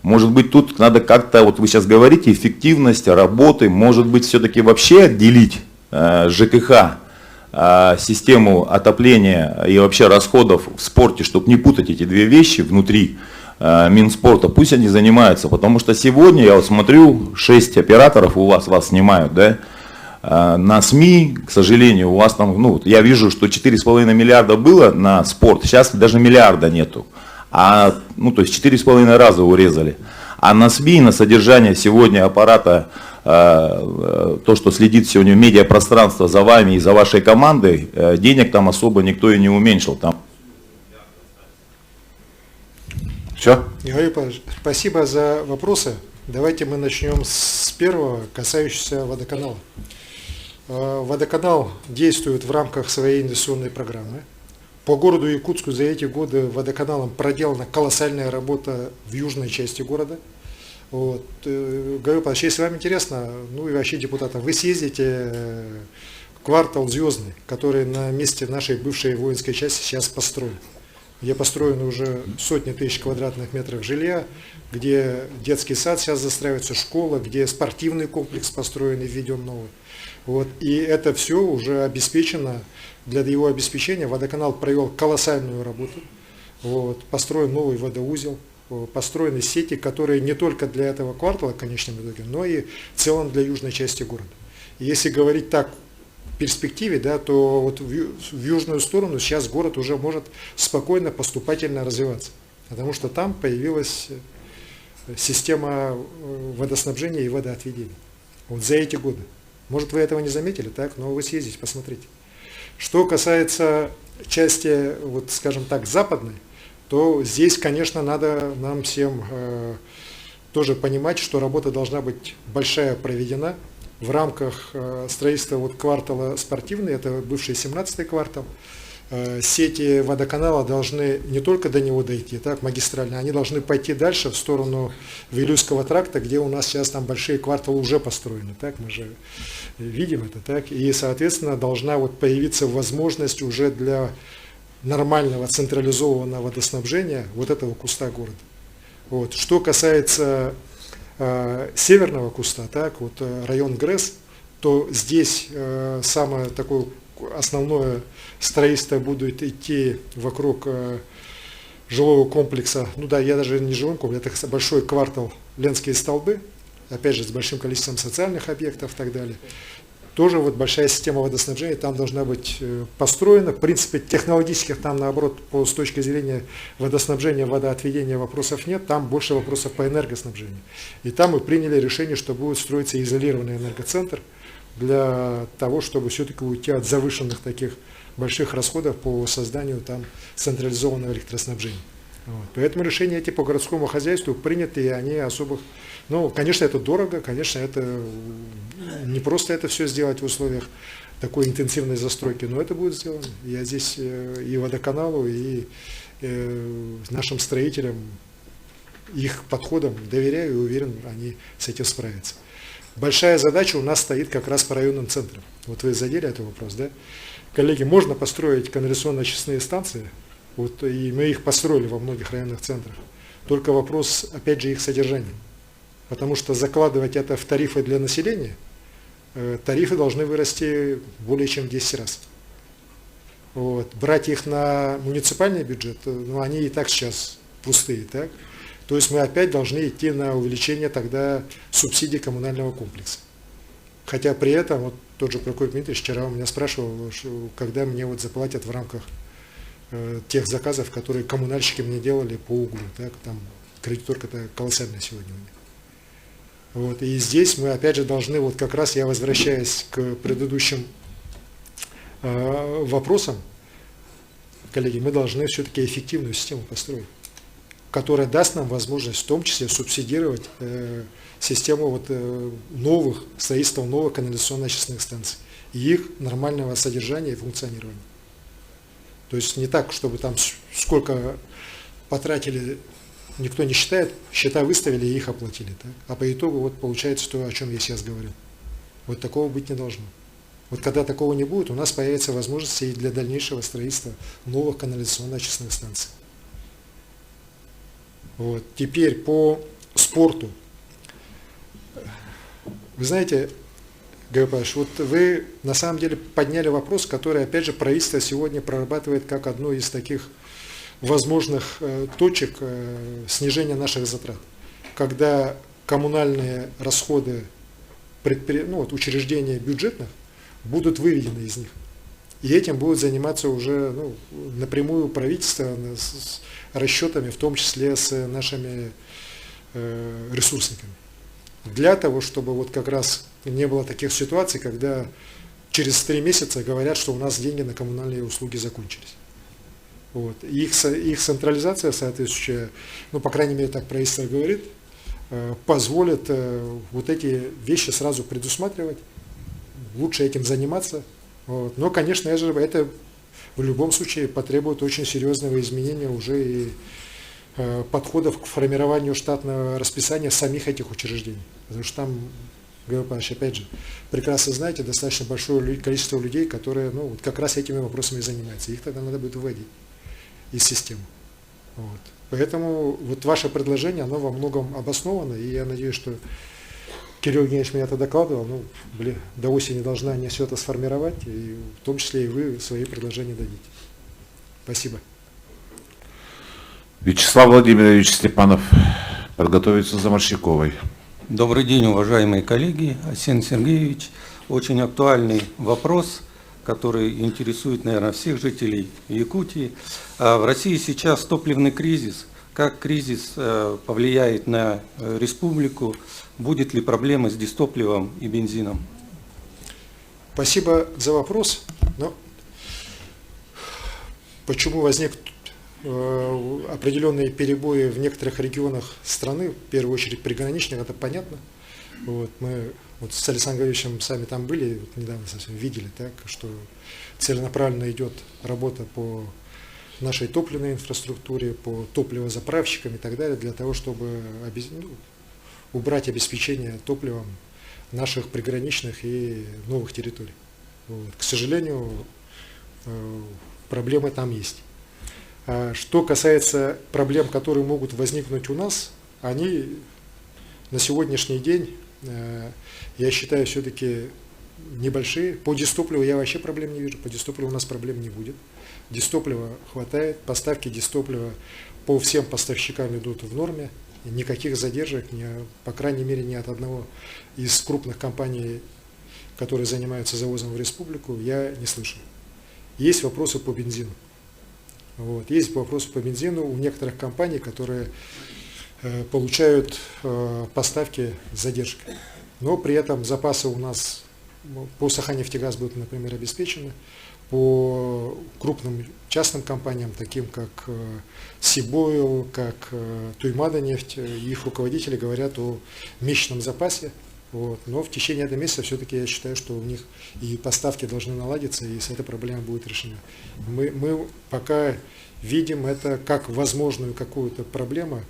Может быть, тут надо как-то, вот вы сейчас говорите, эффективность работы, может быть, все-таки вообще отделить ЖКХ, систему отопления и вообще расходов в спорте, чтобы не путать эти две вещи внутри Минспорта, пусть они занимаются, потому что сегодня, я вот смотрю, 6 операторов у вас снимают, да, на СМИ, к сожалению, у вас там, я вижу, что 4,5 миллиарда было на спорт, сейчас даже миллиарда нету. То есть 4,5 раза урезали. А на СМИ, на содержание сегодня аппарата, то, что следит сегодня в медиапространство за вами и за вашей командой, денег там особо никто и не уменьшил. Там. Все? Игорь Павлович, спасибо за вопросы. Давайте мы начнем с первого, касающегося водоканала. Водоканал действует в рамках своей инвестиционной программы. По городу Якутску за эти годы водоканалом проделана колоссальная работа в южной части города. Вот. Говорю, если вам интересно, и вообще депутатам, вы съездите в квартал Звездный, который на месте нашей бывшей воинской части сейчас построен. Где построены уже сотни тысяч квадратных метров жилья, где детский сад сейчас застраивается, школа, где спортивный комплекс построен и введен новый. Вот. И это все уже обеспечено. Для его обеспечения водоканал провел колоссальную работу. Вот. Построен новый водоузел, построены сети, которые не только для этого квартала в конечном итоге, но и в целом для южной части города. И если говорить так в перспективе, да, то вот в южную сторону сейчас город уже может спокойно, поступательно развиваться. Потому что там появилась система водоснабжения и водоотведения. Вот за эти годы. Может, вы этого не заметили, так? Но вы съездите, посмотрите. Что касается части, вот, скажем так, западной, то здесь, конечно, надо нам всем тоже понимать, что работа должна быть большая проведена в рамках строительства квартала спортивный, это бывший 17-й квартал. Сети водоканала должны не только до него дойти, так, магистрально, они должны пойти дальше в сторону Вилюйского тракта, где у нас сейчас там большие кварталы уже построены, так, мы же видим это, так, и, соответственно, должна появиться возможность уже для нормального централизованного водоснабжения вот этого куста города. Вот. Что касается северного куста, так, район ГРЭС, то здесь самый такой основное строительство будет идти вокруг жилого комплекса. Ну да, я даже не жилой комплекс, это большой квартал Ленские столбы, опять же с большим количеством социальных объектов и так далее. Тоже вот большая система водоснабжения там должна быть построена. В принципе, технологических там, наоборот, с точки зрения водоснабжения, водоотведения вопросов нет. Там больше вопросов по энергоснабжению. И там мы приняли решение, что будет строиться изолированный энергоцентр для того, чтобы все-таки уйти от завышенных таких больших расходов по созданию там централизованного электроснабжения. Вот. Поэтому решения эти по городскому хозяйству приняты, и они особых... Ну, конечно, это дорого, конечно, это не просто это все сделать в условиях такой интенсивной застройки, но это будет сделано. Я здесь и водоканалу, и нашим строителям, их подходам доверяю и уверен, они с этим справятся. Большая задача у нас стоит как раз по районным центрам. Вот вы задели этот вопрос, да? Коллеги, можно построить канализационно-очистные станции, вот, и мы их построили во многих районных центрах. Только вопрос, опять же, их содержания. Потому что закладывать это в тарифы для населения, тарифы должны вырасти более чем в 10 раз. Вот. Брать их на муниципальный бюджет, ну, они и так сейчас пустые, так? То есть мы опять должны идти на увеличение тогда субсидий коммунального комплекса. Хотя при этом, вот тот же Прокопий Дмитриевич вчера у меня спрашивал, когда мне вот заплатят в рамках тех заказов, которые коммунальщики мне делали по углу. Так? Там кредиторка-то колоссальная сегодня у них. Вот. И здесь мы опять же должны, вот как раз я возвращаюсь к предыдущим вопросам, коллеги, мы должны все-таки эффективную систему построить, которая даст нам возможность в том числе субсидировать систему вот, новых, строительства новых канализационно-очистных станций и их нормального содержания и функционирования. То есть не так, чтобы там сколько потратили, никто не считает, счета выставили и их оплатили. Так? А по итогу вот получается то, о чем я сейчас говорил. Вот такого быть не должно. Вот когда такого не будет, у нас появится возможность и для дальнейшего строительства новых канализационно-очистных станций. Вот. Теперь по спорту. Вы знаете, Георгий Павлович, вот вы на самом деле подняли вопрос, который, опять же, правительство сегодня прорабатывает как одну из таких возможных точек снижения наших затрат. Когда коммунальные расходы учреждений бюджетных будут выведены из них. И этим будет заниматься уже напрямую правительство с расчетами, в том числе с нашими ресурсниками. Для того, чтобы вот как раз не было таких ситуаций, когда через 3 месяца говорят, что у нас деньги на коммунальные услуги закончились. Вот. Их централизация соответствующая, по крайней мере так правительство говорит, позволит вот эти вещи сразу предусматривать, лучше этим заниматься. Вот. Но, конечно же, это в любом случае потребует очень серьезного изменения уже и подходов к формированию штатного расписания самих этих учреждений. Потому что там, Георгий Павлович, опять же, прекрасно знаете, достаточно большое количество людей, которые вот как раз этими вопросами занимаются. Их тогда надо будет выводить из системы. Вот. Поэтому вот ваше предложение, оно во многом обосновано, и я надеюсь, что Кирилл Евгеньевич мне это докладывал, до осени должна они все это сформировать, и в том числе и вы свои предложения дадите. Спасибо. Вячеслав Владимирович Степанов подготовится за Морщаковой. Добрый день, уважаемые коллеги. Арсений Сергеевич, очень актуальный вопрос, который интересует, наверное, всех жителей Якутии. В России сейчас топливный кризис. Как кризис повлияет на республику? Будет ли проблема с дизтопливом и бензином? Спасибо за вопрос. Почему возник определенные перебои в некоторых регионах страны, в первую очередь приграничных, это понятно. Мы с Александром Григорьевичем сами там были, недавно совсем видели, так, что целенаправленно идет работа по нашей топливной инфраструктуре, по топливозаправщикам и так далее, для того, чтобы убрать обеспечение топливом наших приграничных и новых территорий. К сожалению, проблемы там есть. Что касается проблем, которые могут возникнуть у нас, они на сегодняшний день, я считаю, все-таки небольшие. По дистопливу я вообще проблем не вижу. По дистопливу у нас проблем не будет. Дистоплива хватает. Поставки дистоплива по всем поставщикам идут в норме. Никаких задержек, по крайней мере, ни от одного из крупных компаний, которые занимаются завозом в республику, я не слышал. Есть вопросы по бензину. Вот. Есть вопросы по бензину у некоторых компаний, которые получают поставки с задержкой. Но при этом запасы у нас по Саханефтегаз будут, например, обеспечены. По крупным частным компаниям, таким как Сибойл, как Туймада-нефть, их руководители говорят о месячном запасе. Вот. Но в течение этого месяца все-таки я считаю, что у них и поставки должны наладиться, и эта проблема будет решена. Мы пока видим это как возможную какую-то проблему.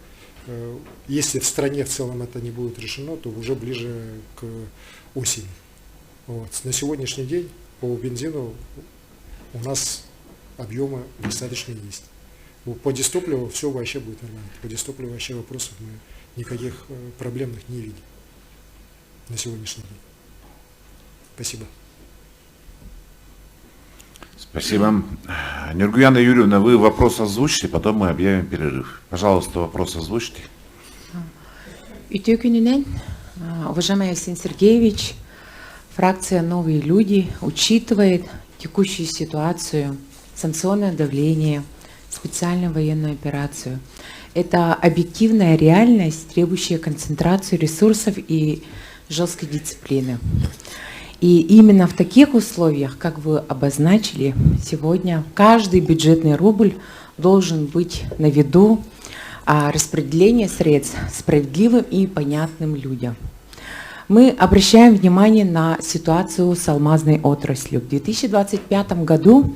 Если в стране в целом это не будет решено, то уже ближе к осени. Вот. На сегодняшний день по бензину у нас объемы достаточно есть. По дистопливу все вообще будет нормально. По дистопливу вообще вопросов мы никаких проблемных не видим на сегодняшний день. Спасибо. Спасибо. Нургуяна Юрьевна, вы вопрос озвучите, потом мы объявим перерыв. Пожалуйста, вопрос озвучите. Уважаемый Арсений Сергеевич, фракция «Новые люди» учитывает текущую ситуацию, санкционное давление, специальную военную операцию. Это объективная реальность, требующая концентрации ресурсов и жесткой дисциплины. И именно в таких условиях, как вы обозначили сегодня, каждый бюджетный рубль должен быть на виду, а распределение средств справедливым и понятным людям. Мы обращаем внимание на ситуацию с алмазной отраслью. В 2025 году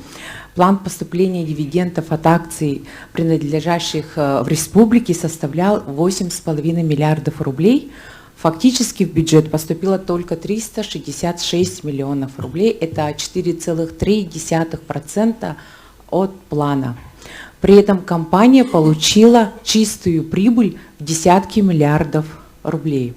план поступления дивидендов от акций, принадлежащих в республике, составлял 8,5 миллиардов рублей. Фактически в бюджет поступило только 366 миллионов рублей. Это 4,3% от плана. При этом компания получила чистую прибыль в десятки миллиардов рублей.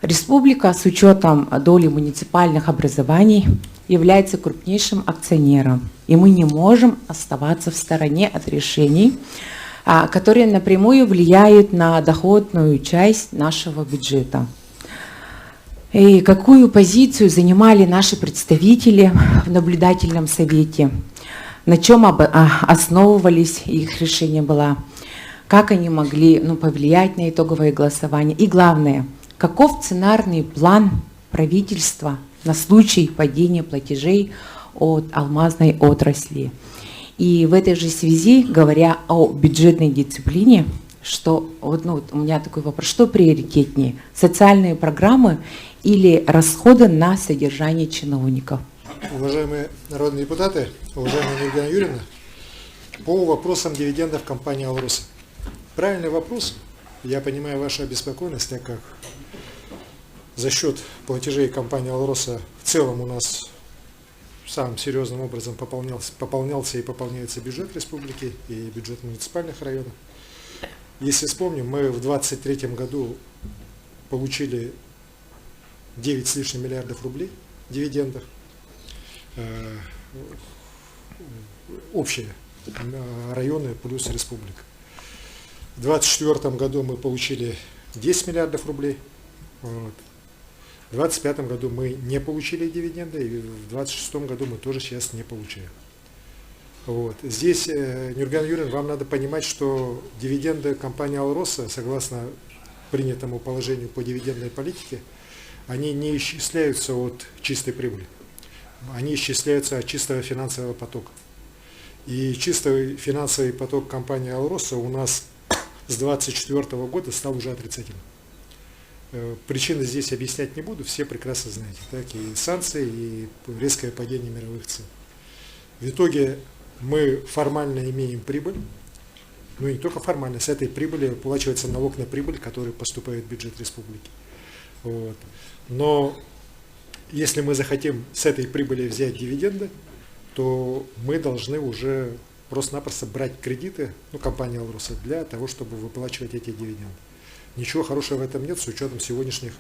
Республика с учетом доли муниципальных образований является крупнейшим акционером, и мы не можем оставаться в стороне от решений, которые напрямую влияют на доходную часть нашего бюджета. И какую позицию занимали наши представители в наблюдательном совете, на чем основывались, их решение было, как они могли повлиять на итоговое голосование, и главное, каков сценарный план правительства на случай падения платежей от алмазной отрасли. И в этой же связи, говоря о бюджетной дисциплине, что у меня такой вопрос, что приоритетнее, социальные программы или расходы на содержание чиновников? Уважаемые народные депутаты, уважаемая Нургуяна Юрьевна, по вопросам дивидендов компании «Алроса». Правильный вопрос. Я понимаю вашу обеспокоенность, так как за счет платежей компании «Алроса» в целом у нас самым серьезным образом пополнялся и пополняется бюджет республики и бюджет муниципальных районов. Если вспомним, мы в 2023 году получили 9 с лишним миллиардов рублей дивидендов. Общие районы плюс республика. В 2024 году мы получили 10 миллиардов рублей. Вот. В 2025 году мы не получили дивиденды, и в 2026 году мы тоже сейчас не получаем. Вот. Здесь, Нургуяна Юрьевна, вам надо понимать, что дивиденды компании «Алроса», согласно принятому положению по дивидендной политике, они не исчисляются от чистой прибыли. Они исчисляются от чистого финансового потока. И чистый финансовый поток компании «Алроса» у нас с 2024 года стал уже отрицательным. Причины здесь объяснять не буду, все прекрасно знаете. Так, и санкции, и резкое падение мировых цен. В итоге мы формально имеем прибыль, но не только формально, с этой прибыли выплачивается налог на прибыль, который поступает в бюджет республики. Вот. Но если мы захотим с этой прибыли взять дивиденды, то мы должны уже просто-напросто брать кредиты, компания «Алроса», для того, чтобы выплачивать эти дивиденды. Ничего хорошего в этом нет с учетом сегодняшних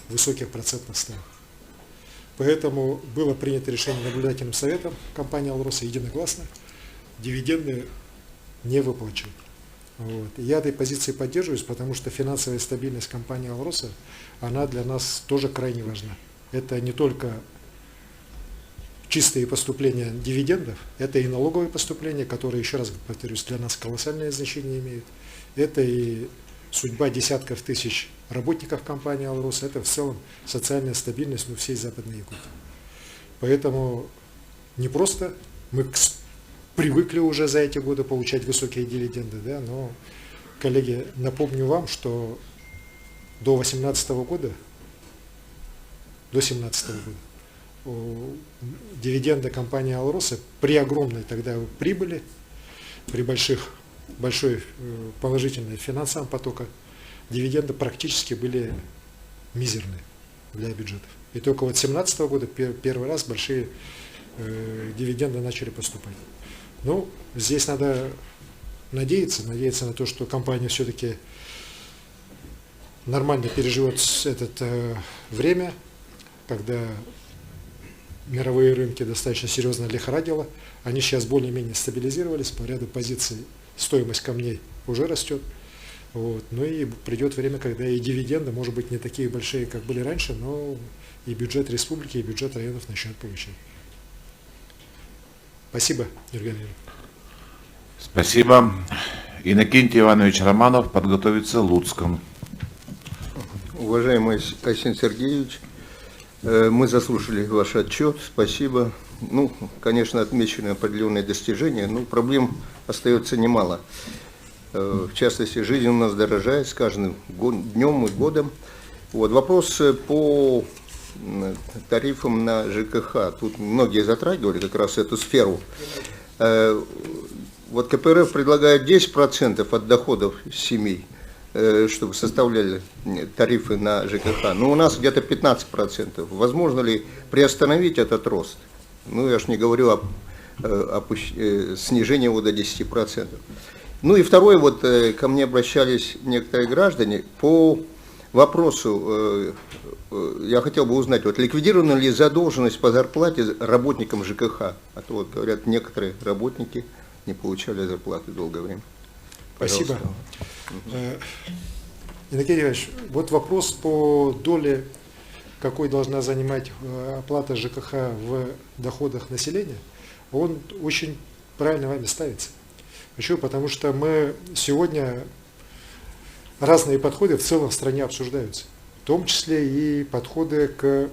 высоких процентных ставок. Поэтому было принято решение наблюдательным советом компании «Алроса» единогласно дивиденды не выплачивать. Вот. Я этой позиции поддерживаюсь, потому что финансовая стабильность компании «Алроса», она для нас тоже крайне важна. Это не только чистые поступления дивидендов, это и налоговые поступления, которые, еще раз повторюсь, для нас колоссальное значение имеют. Это и судьба десятков тысяч работников компании «Алроса», это в целом социальная стабильность всей Западной Якутии. Поэтому не просто мы привыкли уже за эти годы получать высокие дивиденды, да, но, коллеги, напомню вам, что до 2018 года, дивиденды компании «Алроса» при огромной тогда прибыли, при большой положительной финансовом потоке, дивиденды практически были мизерные для бюджетов. И только вот 2017 года первый раз большие дивиденды начали поступать. Ну, здесь надо надеяться на то, что компания все-таки нормально переживет это время, когда мировые рынки достаточно серьезно лихорадило. Они сейчас более-менее стабилизировались, по ряду позиций стоимость камней уже растет. Вот. Ну и придет время, когда и дивиденды, может быть, не такие большие, как были раньше, но и бюджет республики, и бюджет районов начнет повышать. Спасибо, Юрий Гаврилович. Спасибо. Иннокентий Иванович Романов подготовится Луцком. Уважаемый Айсен Сергеевич, мы заслушали ваш отчет, спасибо. Ну, конечно, отмечены определенные достижения, но проблем остается немало. В частности, жизнь у нас дорожает с каждым днем и годом. Вот, вопрос по тарифам на ЖКХ. Тут многие затрагивали как раз эту сферу. Вот КПРФ предлагает 10% от доходов семей, чтобы составляли тарифы на ЖКХ. Но у нас где-то 15%. Возможно ли приостановить этот рост? Ну, я ж не говорю о снижении его до 10%. Ну и второе, вот ко мне обращались некоторые граждане по вопросу, я хотел бы узнать, вот ликвидирована ли задолженность по зарплате работникам ЖКХ? А то вот говорят, некоторые работники не получали зарплаты долгое время. Спасибо. Иннокентий Иванович, вот вопрос по доле, какой должна занимать оплата ЖКХ в доходах населения, он очень правильно вами ставится. Почему? Потому что мы сегодня разные подходы в целом в стране обсуждаются, в том числе и подходы к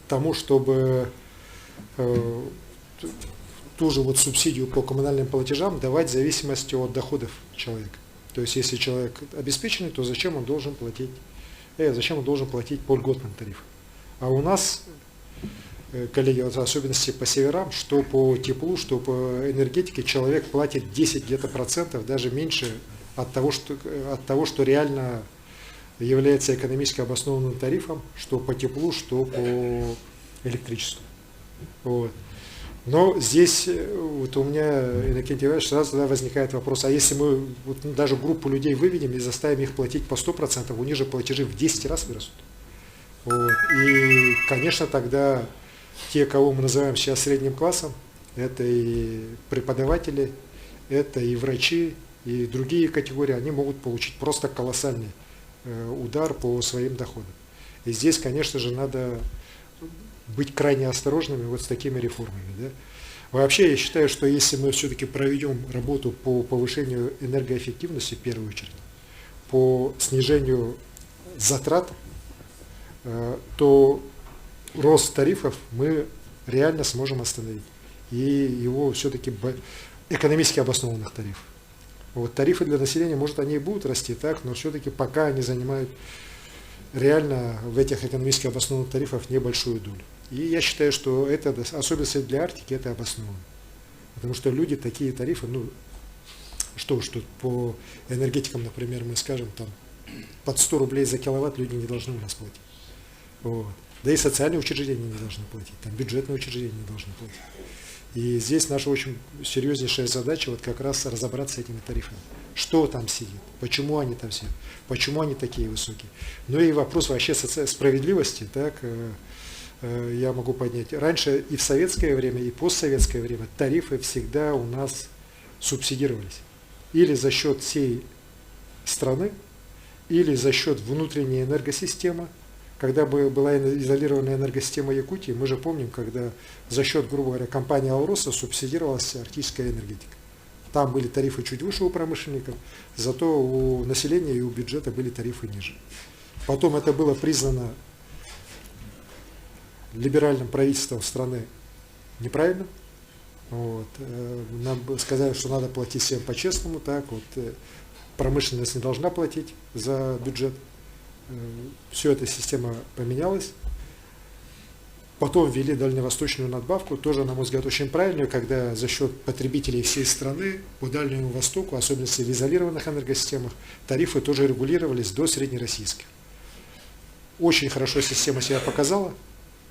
тому, чтобы ту же вот субсидию по коммунальным платежам давать в зависимости от доходов человека. То есть, если человек обеспеченный, то зачем он должен платить по льготным тарифам? А у нас, коллеги, вот особенности по северам, что по теплу, что по энергетике, человек платит 10 где-то процентов, даже меньше от того, что реально является экономически обоснованным тарифом, что по теплу, что по электричеству. Вот. Но здесь вот у меня, Иннокентий Иванович, сразу тогда возникает вопрос, а если мы вот даже группу людей выведем и заставим их платить по 100%, у них же платежи в 10 раз вырастут. Вот. И, конечно, тогда те, кого мы называем сейчас средним классом, это и преподаватели, это и врачи, и другие категории, они могут получить просто колоссальный удар по своим доходам. И здесь, конечно же, надо быть крайне осторожными вот с такими реформами. Да? Вообще, я считаю, что если мы все-таки проведем работу по повышению энергоэффективности, в первую очередь, по снижению затрат, то рост тарифов мы реально сможем остановить. И его все-таки экономически обоснованных тарифов. Вот тарифы для населения, может, они и будут расти так, но все-таки пока они занимают реально в этих экономически обоснованных тарифах небольшую долю. И я считаю, что это, особенно для Арктики, это обосновано. Потому что люди такие тарифы, ну, что по энергетикам, например, мы скажем, там, под 100 рублей за киловатт люди не должны у нас платить. Вот. Да и социальные учреждения не должны платить, там, бюджетные учреждения не должны платить. И здесь наша очень серьезнейшая задача вот как раз разобраться с этими тарифами. Что там сидит, почему они там сидят, почему они такие высокие. Ну и вопрос вообще справедливости, так, я могу поднять. Раньше и в советское время, и постсоветское время тарифы всегда у нас субсидировались. Или за счет всей страны, или за счет внутренней энергосистемы. Когда была изолированная энергосистема Якутии, мы же помним, когда за счет, грубо говоря, компании «Алроса» субсидировалась арктическая энергетика. Там были тарифы чуть выше у промышленников, зато у населения и у бюджета были тарифы ниже. Потом это было признано либеральным правительством страны неправильно. Вот. Нам сказали, что надо платить всем по-честному, так вот промышленность не должна платить за бюджет. Все эта система поменялась. Потом ввели дальневосточную надбавку, тоже, на мой взгляд, очень правильную, когда за счет потребителей всей страны по Дальнему Востоку, особенно в изолированных энергосистемах, тарифы тоже регулировались до среднероссийских. Очень хорошо система себя показала.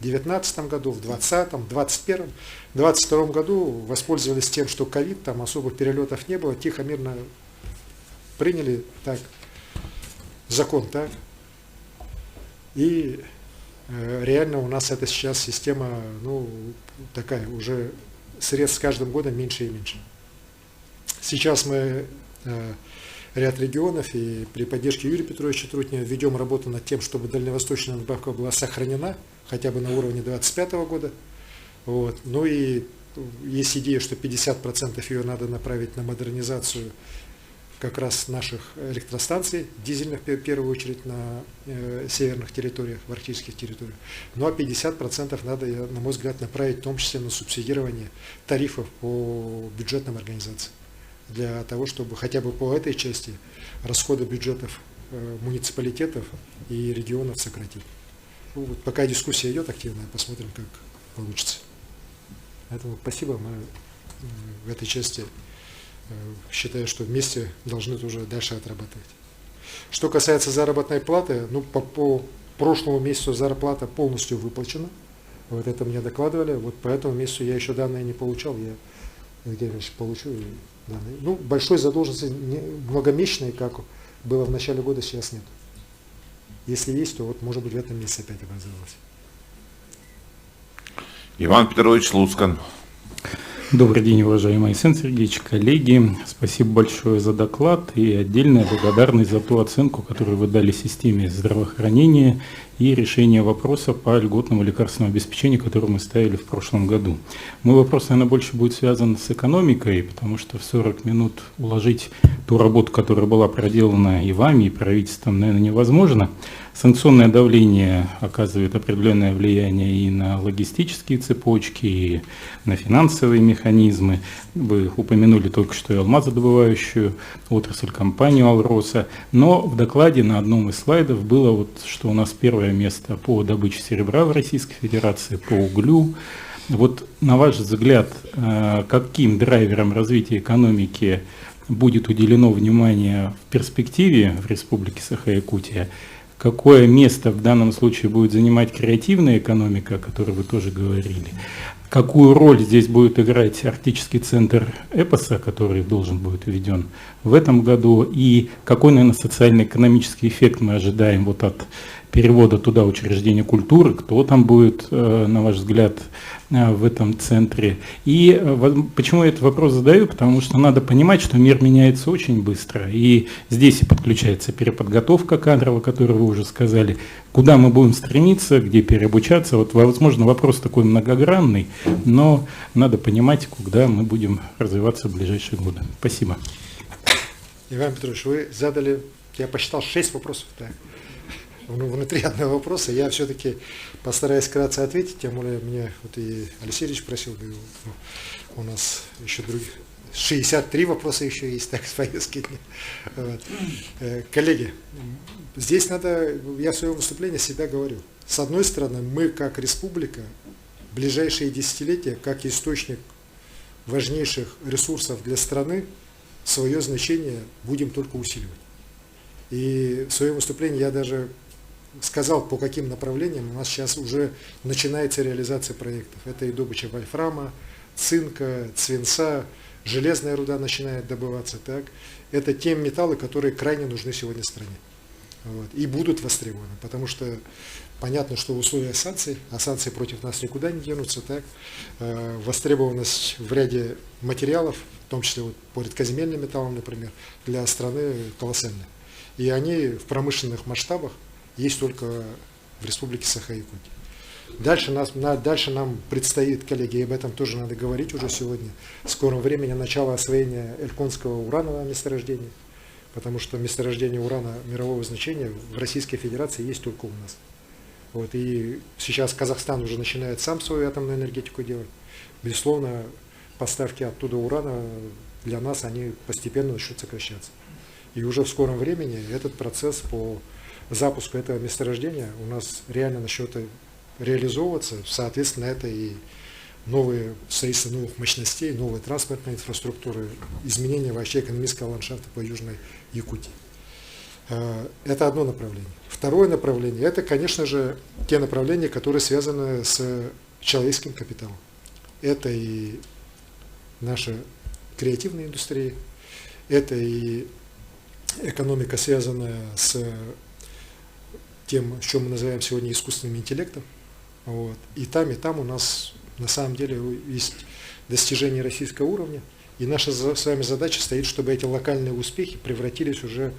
В 2019 году, в 2020, 2021, в 2022 году воспользовались тем, что ковид, там особых перелетов не было, тихо, мирно приняли так закон, так. И реально у нас это сейчас система, ну, такая, уже средств с каждым годом меньше и меньше. Сейчас мы ряд регионов и при поддержке Юрия Петровича Трутня ведем работу над тем, чтобы дальневосточная надбавка была сохранена, хотя бы на уровне 2025 года. Вот. Ну и есть идея, что 50% ее надо направить на модернизацию как раз наших электростанций, дизельных в первую очередь на северных территориях, в арктических территориях. Ну а 50% надо, на мой взгляд, направить в том числе на субсидирование тарифов по бюджетным организациям. Для того, чтобы хотя бы по этой части расходы бюджетов муниципалитетов и регионов сократить. Ну, вот пока дискуссия идет активная, посмотрим, как получится. Поэтому спасибо, мы в этой части считаю, что вместе должны тоже дальше отрабатывать. Что касается заработной платы, ну, по прошлому месяцу зарплата полностью выплачена. Вот это мне докладывали. Вот по этому месяцу я еще данные не получал. Я где-нибудь получу данные. Ну, большой задолженности многомесячной, как было в начале года, сейчас нет. Если есть, то вот может быть в этом месяце опять образовалось. Иван Петрович Слуцкан. Добрый день, уважаемый Айсен Сергеевич, коллеги. Спасибо большое за доклад и отдельная благодарность за ту оценку, которую вы дали системе здравоохранения и решение вопроса по льготному лекарственному обеспечению, которое мы ставили в прошлом году. Мой вопрос, наверное, больше будет связан с экономикой, потому что в 40 минут уложить ту работу, которая была проделана и вами, и правительством, наверное, невозможно. Санкционное давление оказывает определенное влияние и на логистические цепочки, и на финансовые механизмы. Вы упомянули только что и алмазодобывающую отрасль, компанию «Алроса». Но в докладе на одном из слайдов было, вот, что у нас первое место по добыче серебра в Российской Федерации, по углю. Вот на ваш взгляд, каким драйверам развития экономики будет уделено внимание в перспективе в Республике Саха-Якутия? Какое место в данном случае будет занимать креативная экономика, о которой вы тоже говорили? Какую роль здесь будет играть арктический центр эпоса, который должен быть введен в этом году? И какой, наверное, социально-экономический эффект мы ожидаем вот от перевода туда учреждения культуры? Кто там будет, на ваш взгляд, в этом центре? И почему я этот вопрос задаю? Потому что надо понимать, что мир меняется очень быстро. И здесь и подключается переподготовка кадров, о которой вы уже сказали. Куда мы будем стремиться, где переобучаться? Вот, возможно, вопрос такой многогранный, но надо понимать, куда мы будем развиваться в ближайшие годы. Спасибо. Иван Петрович, вы задали, я посчитал, 6 вопросов. Да. Внутри одного вопроса. Я все-таки постараюсь вкратце ответить, тем более мне вот и Алексей Ильич просил, у нас еще других 63 вопроса еще есть, так, с повестки дня. Вот. Коллеги, здесь надо, я в своем выступлении всегда говорю, с одной стороны, мы как республика в ближайшие десятилетия, как источник важнейших ресурсов для страны, свое значение будем только усиливать. И в своем выступлении я даже сказал, по каким направлениям у нас сейчас уже начинается реализация проектов. Это и добыча вольфрама, цинка, свинца, железная руда начинает добываться. Так. Это те металлы, которые крайне нужны сегодня стране. Вот, и будут востребованы, потому что Понятно, что в условиях санкций, а санкции против нас никуда не денутся, так, востребованность в ряде материалов, в том числе вот по редкоземельным металлам, например, для страны колоссальная. И они в промышленных масштабах есть только в Республике Саха-Якутия. Дальше нам предстоит, коллеги, и об этом тоже надо говорить уже сегодня, в скором времени начало освоения Эльконского уранового месторождения, потому что месторождение урана мирового значения в Российской Федерации есть только у нас. Вот, и сейчас Казахстан уже начинает сам свою атомную энергетику делать. Безусловно, поставки оттуда урана для нас, они постепенно начнут сокращаться. И уже в скором времени этот процесс по запуску этого месторождения у нас реально начнет реализовываться. Соответственно, это и новые строительство новых мощностей, новая транспортная инфраструктура, изменение вообще экономического ландшафта по Южной Якутии. Это одно направление. Второе направление – это, конечно же, те направления, которые связаны с человеческим капиталом. Это и наша креативная индустрия, это и экономика, связанная с тем, что мы называем сегодня искусственным интеллектом. Вот. И там у нас на самом деле есть достижение российского уровня. И наша с вами задача стоит, чтобы эти локальные успехи превратились уже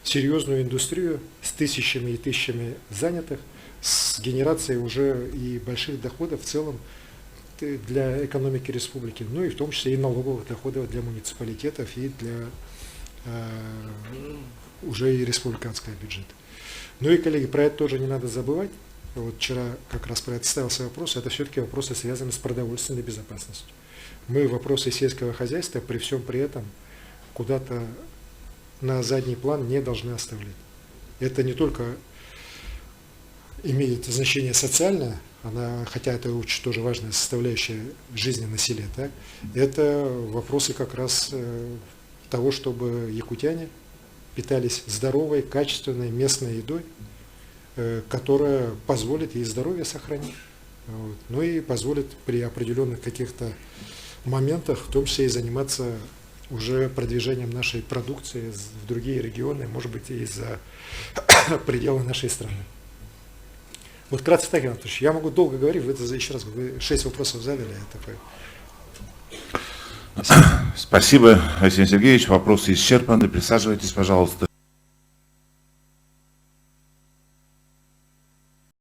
в серьезную индустрию с тысячами и тысячами занятых, с генерацией уже и больших доходов в целом для экономики республики, ну и в том числе и налоговых доходов для муниципалитетов и для уже и республиканского бюджета. Ну и, коллеги, про это тоже не надо забывать. Вот вчера как раз про это ставился вопрос. Это все-таки вопросы, связанные с продовольственной безопасностью. Мы вопросы сельского хозяйства при всем при этом куда-то на задний план не должны оставлять. Это не только имеет значение социальное, хотя это очень тоже важная составляющая жизни на селе, так? Это вопросы как раз того, чтобы якутяне питались здоровой, качественной местной едой, которая позволит и здоровье сохранить, вот, ну и позволит при определенных каких-то моментах, в том числе и заниматься уже продвижением нашей продукции в другие регионы, может быть, и за пределы нашей страны. Вот вкратце так, Иван Анатольевич, я могу долго говорить, вы это еще раз, вы 6 вопросов задали. Спасибо, Алексей Сергеевич. Вопросы исчерпаны. Присаживайтесь, пожалуйста.